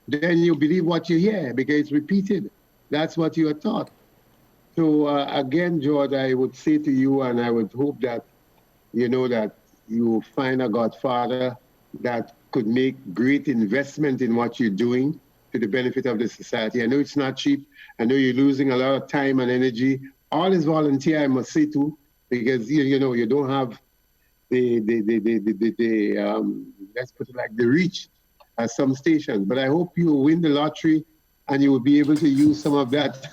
then you believe what you hear because it's repeated. That's what you are taught. So again, George, I would say to you, and I would hope that you know that you find a godfather that could make great investment in what you're doing to the benefit of the society. I know it's not cheap. I know you're losing a lot of time and energy. All is volunteer, I must say too, because you know you don't have the let's put it like the reach at some stations. But I hope you win the lottery and you will be able to use some of that.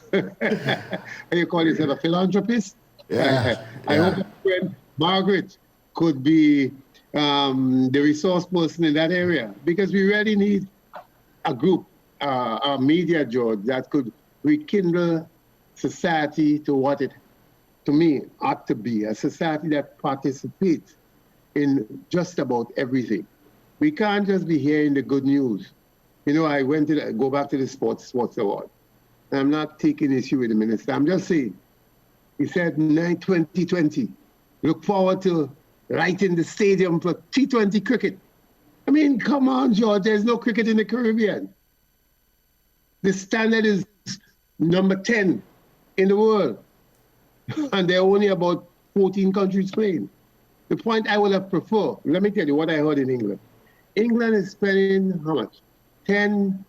You call yourself a philanthropist? Yeah. I hope my friend Margaret could be the resource person in that area, because we really need a group, a media, George, that could rekindle society to what it, to me, ought to be, a society that participates in just about everything. We can't just be hearing the good news. You know, I went to go back to the sports award. And I'm not taking issue with the minister. I'm just saying, he said 2020, look forward to lighting the stadium for T20 cricket. I mean, come on, George, there's no cricket in the Caribbean. The standard is number 10 in the world. And there are only about 14 countries playing. The point I would have preferred, let me tell you what I heard in England. England is spending how much? 10,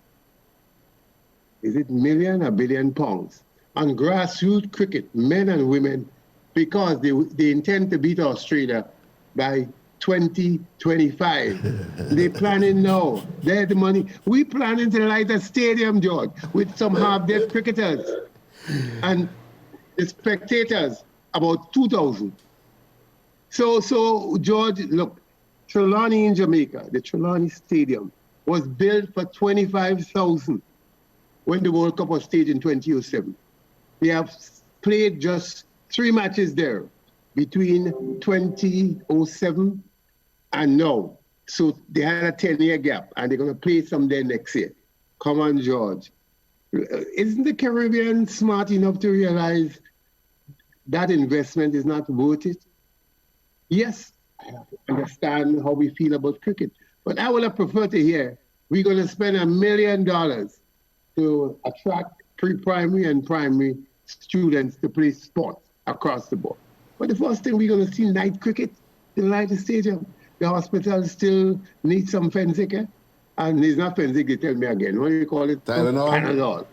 is it million or billion pounds on grassroots cricket, men and women, because they intend to beat Australia by 2025. They're planning now. They have the money. We're planning to light a stadium, George, with some half-dead cricketers. And the spectators, about 2,000. So George, look, Trelawney in Jamaica, the Trelawney Stadium, was built for 25,000 when the World Cup was staged in 2007. They have played just 3 matches there between 2007 and now. So they had a 10-year gap, and they're going to play some there next year. Come on, George. Isn't the Caribbean smart enough to realize that investment is not worth it? Yes, I understand how we feel about cricket, But I would have preferred to hear we're going to spend $1 million to attract pre-primary and primary students to play sports across the board. But the first thing we're going to see night cricket in Light Stadium. The hospital still needs some Fensic, and it's not Fensic, they tell me again. What do you call it? Tylenol. Panadol.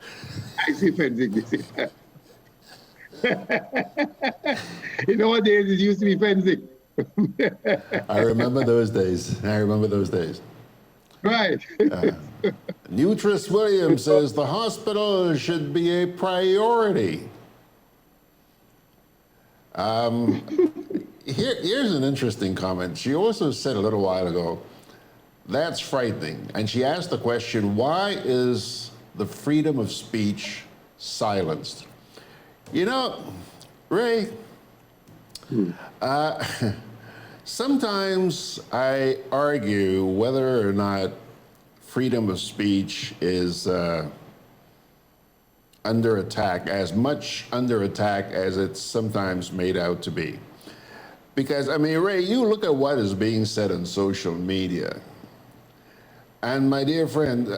I say Fensic, they say. In our days, it used to be Fensic. I remember those days. Right. Nutris Williams says the hospital should be a priority. Here's an interesting comment. She also said a little while ago, that's frightening. And she asked the question, why is the freedom of speech silenced? You know, Ray, sometimes I argue whether or not freedom of speech is under attack, as much under attack as it's sometimes made out to be. Because, I mean, Ray, you look at what is being said on social media. And my dear friend,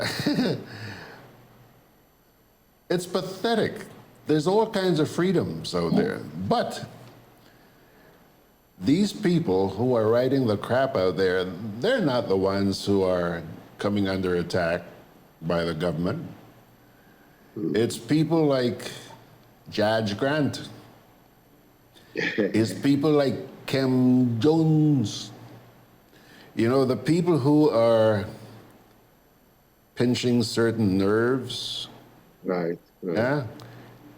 it's pathetic. There's all kinds of freedoms out there. But these people who are writing the crap out there, they're not the ones who are coming under attack by the government. It's people like Judge Grant. It's people like Kim Jones. You know, the people who are pinching certain nerves. Right. Yeah,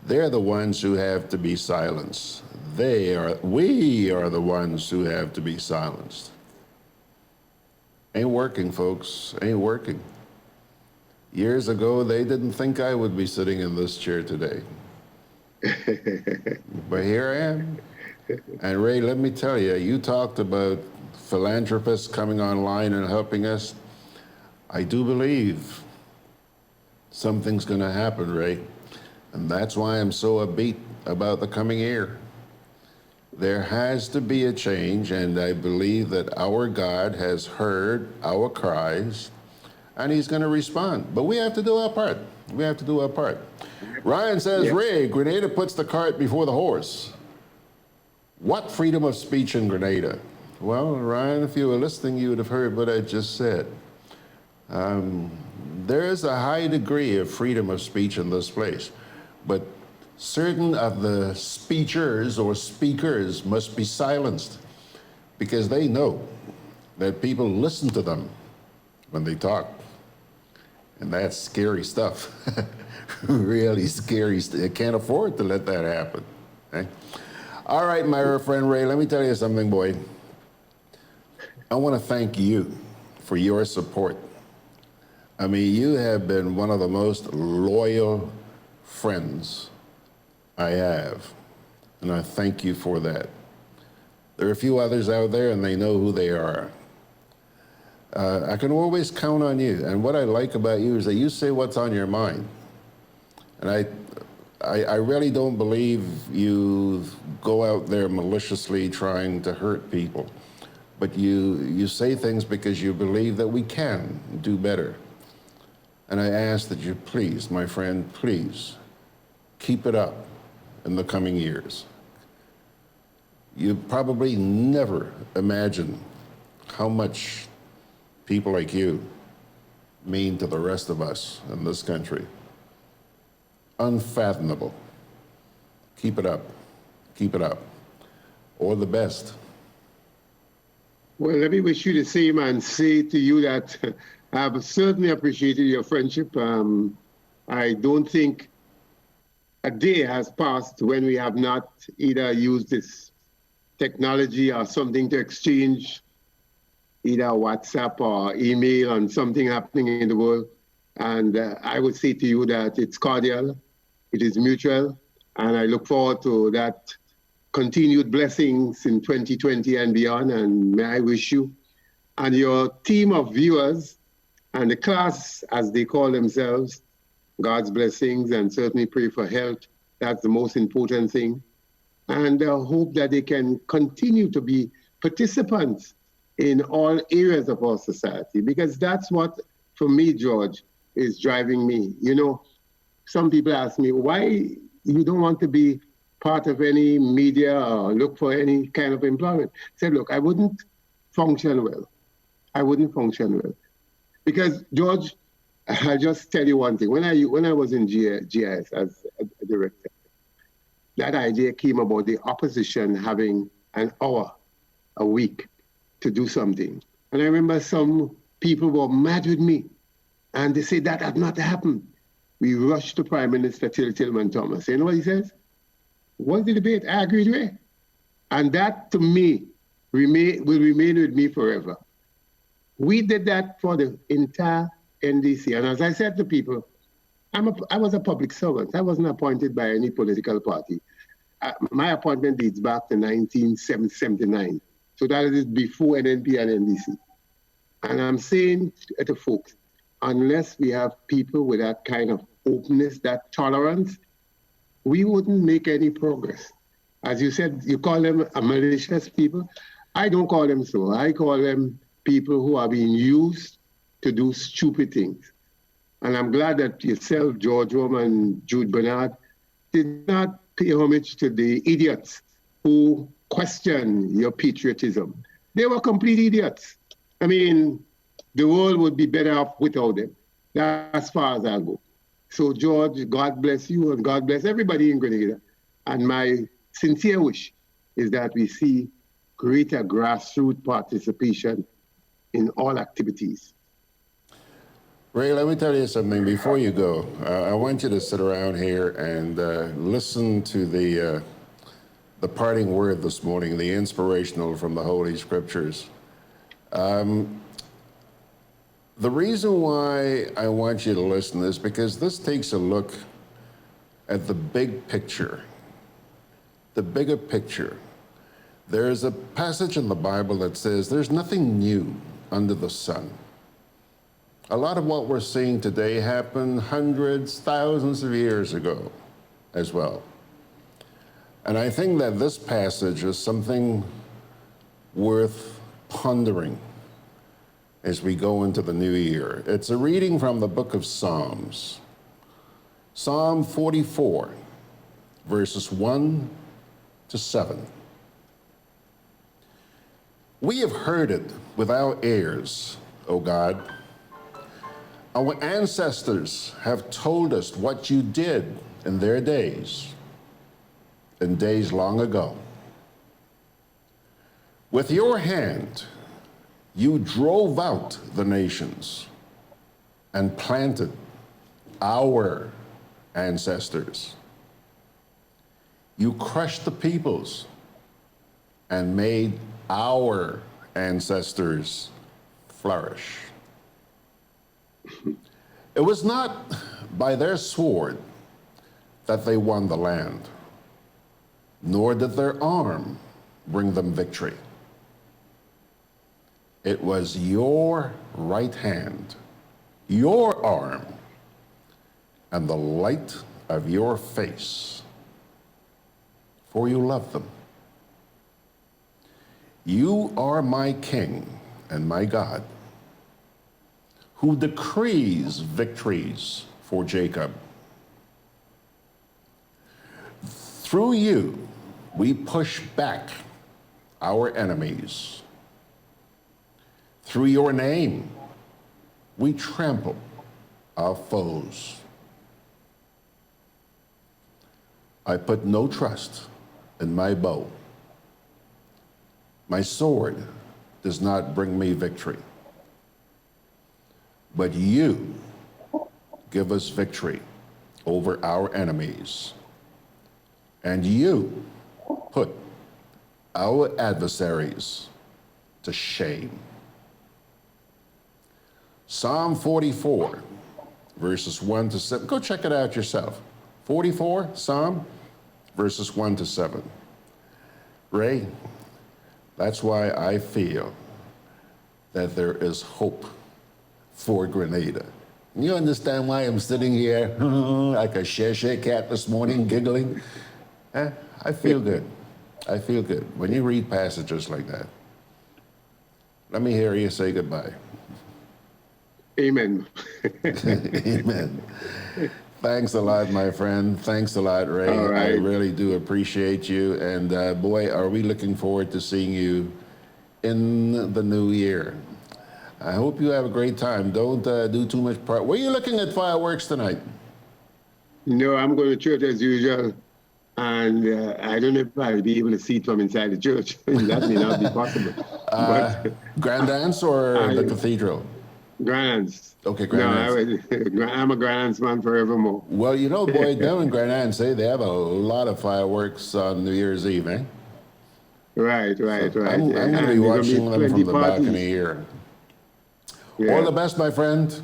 they're the ones who have to be silenced. We are the ones who have to be silenced. Ain't working, folks, ain't working. Years ago, they didn't think I would be sitting in this chair today. But here I am. And Ray, let me tell you, you talked about philanthropists coming online and helping us. I do believe something's going to happen, Ray. And that's why I'm so upbeat about the coming year. There has to be a change, and I believe that our God has heard our cries, and he's going to respond. But we have to do our part. We have to do our part. Ryan says, yes. Ray, Grenada puts the cart before the horse. What freedom of speech in Grenada? Well, Ryan, if you were listening, you would have heard what I just said. There is a high degree of freedom of speech in this place, but certain of the speechers or speakers must be silenced because they know that people listen to them when they talk. And that's scary stuff. Really scary stuff. You can't afford to let that happen. Okay? All right, my dear friend Ray, let me tell you something, boy. I want to thank you for your support. I mean, you have been one of the most loyal friends I have, and I thank you for that. There are a few others out there, and they know who they are. I can always count on you, and what I like about you is that you say what's on your mind. And I really don't believe you go out there maliciously trying to hurt people, but you say things because you believe that we can do better. And I ask that you please, my friend, please, keep it up in the coming years. You probably never imagine how much people like you mean to the rest of us in this country. Unfathomable. Keep it up. Keep it up. All the best. Well, let me wish you the same and say to you that I've certainly appreciated your friendship. I don't think a day has passed when we have not either used this technology or something to exchange either WhatsApp or email on something happening in the world. And I would say to you that it's cordial, it is mutual, and I look forward to that continued blessings in 2020 and beyond. And may I wish you and your team of viewers and the class, as they call themselves, God's blessings, and certainly pray for health. That's the most important thing. And hope that they can continue to be participants in all areas of our society, because that's what, for me, George, is driving me. You know, some people ask me, why you don't want to be part of any media or look for any kind of employment? I said, look, I wouldn't function well. I wouldn't function well. Because, George, I'll just tell you one thing. When I was in GIS as a director, that idea came about the opposition having an hour a week to do something. And I remember some people were mad with me, and they said that had not happened. We rushed to Prime Minister Tillman Thomas. You know what he says? What's the debate? I agreed with. And that, to me, will remain with me forever. We did that for the entire NDC. And as I said to people, I was a public servant. I wasn't appointed by any political party. My appointment dates back to 1979. So that is before NNP and NDC. And I'm saying to folks, unless we have people with that kind of openness, that tolerance, we wouldn't make any progress. As you said, you call them a malicious people. I don't call them so. I call them people who are being used to do stupid things. And I'm glad that yourself, George Rome and Jude Bernard, did not pay homage to the idiots who question your patriotism. They were complete idiots. I mean, the world would be better off without them. That's as far as I'll go. So, George, God bless you and God bless everybody in Grenada. And my sincere wish is that we see greater grassroots participation in all activities. Ray, let me tell you something before you go. I want you to sit around here and listen to the parting word this morning, the inspirational from the Holy Scriptures. The reason why I want you to listen is because this takes a look at the big picture, the bigger picture. There's a passage in the Bible that says there's nothing new under the sun. A lot of what we're seeing today happened hundreds, thousands of years ago as well. And I think that this passage is something worth pondering as we go into the new year. It's a reading from the book of Psalms. Psalm 44, verses 1 to 7. We have heard it with our ears, O God. Our ancestors have told us what you did in their days, in days long ago. With your hand, you drove out the nations and planted our ancestors. You crushed the peoples and made our ancestors flourish. It was not by their sword that they won the land, nor did their arm bring them victory. It was your right hand, your arm, and the light of your face, for you loved them. You are my King and my God, who decrees victories for Jacob. Through you, we push back our enemies. Through your name, we trample our foes. I put no trust in my bow. My sword does not bring me victory. But you give us victory over our enemies. And you put our adversaries to shame. Psalm 44, verses 1 to 7. Go check it out yourself. 44, Psalm, verses 1 to 7. Ray, that's why I feel that there is hope for Grenada. You understand why I'm sitting here like a share cat this morning, giggling? I feel good. I feel good when you read passages like that. Let me hear you say goodbye. Amen. Amen. Thanks a lot, my friend. Thanks a lot, Ray. All right. I really do appreciate you. And boy, are we looking forward to seeing you in the new year. I hope you have a great time. Don't do too much part. Were you looking at fireworks tonight? No, I'm going to church as usual. And I don't know if I'll be able to see it from inside the church. That may not be possible. Grand dance or the cathedral? Grand dance. Okay, grand dance. No, I'm a grand dance man forevermore. Well, you know, boy, down in Grand dance, they have a lot of fireworks on New Year's Eve, eh? Right. I'm going to be watching them from the balcony here. Yeah. All the best, my friend.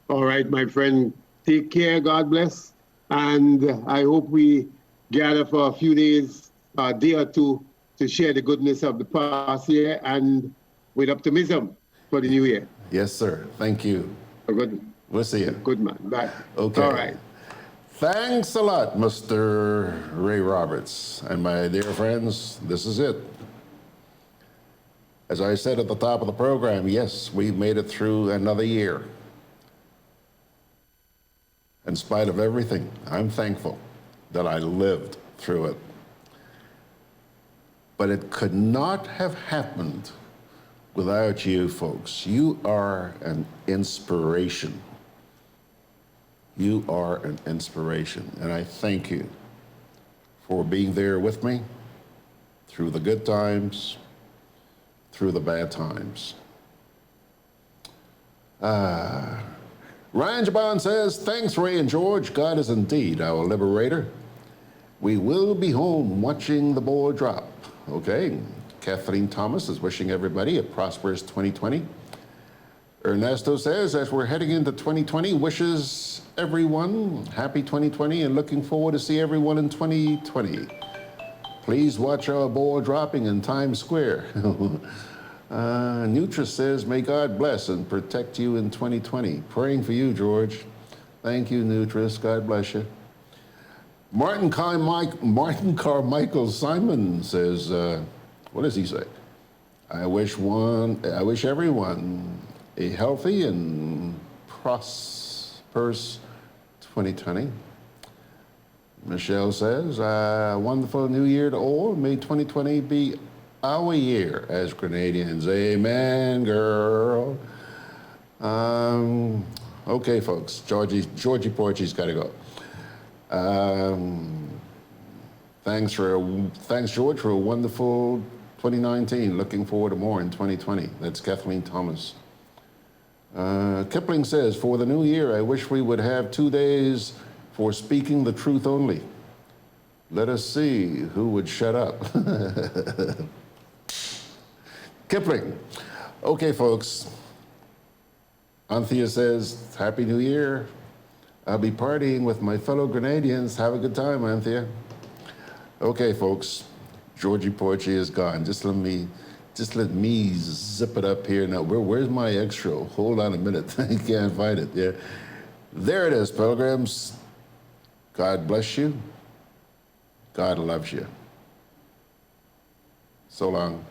All right, my friend. Take care. God bless. And I hope we gather for a few days, a day or two, to share the goodness of the past year and with optimism for the new year. Yes, sir. Thank you. Good. We'll see you. Good man. Bye. Okay. All right. Thanks a lot, Mr. Ray Roberts. And my dear friends, this is it. As I said at the top of the program, yes, we've made it through another year. In spite of everything, I'm thankful that I lived through it. But it could not have happened without you folks. You are an inspiration. You are an inspiration, and I thank you for being there with me through the good times, through the bad times. Ryan Jabon says, thanks, Ray and George. God is indeed our liberator. We will be home watching the ball drop. Okay. Kathleen Thomas is wishing everybody a prosperous 2020. Ernesto says, as we're heading into 2020, wishes everyone happy 2020 and looking forward to see everyone in 2020. Please watch our ball dropping in Times Square. Nutra says, may God bless and protect you in 2020. Praying for you, George. Thank you, Nutris. God bless you. Martin Carmichael Simon says, what does he say? I wish everyone a healthy and prosperous 2020. Michelle says, wonderful new year to all. May 2020 be our year as Grenadians. Amen, girl. Okay, folks. Georgie Porgy's got to go. Thanks, George, for a wonderful 2019. Looking forward to more in 2020. That's Kathleen Thomas. Kipling says, for the new year, I wish we would have 2 days for speaking the truth only. Let us see who would shut up. Kipling. Okay, folks. Anthea says, Happy New Year. I'll be partying with my fellow Grenadians. Have a good time, Anthea. Okay, folks. Georgie Porgy is gone. Just let me zip it up here now. Where's my extra? Hold on a minute. I can't find it. Yeah. There it is, pilgrims. God bless you. God loves you. So long.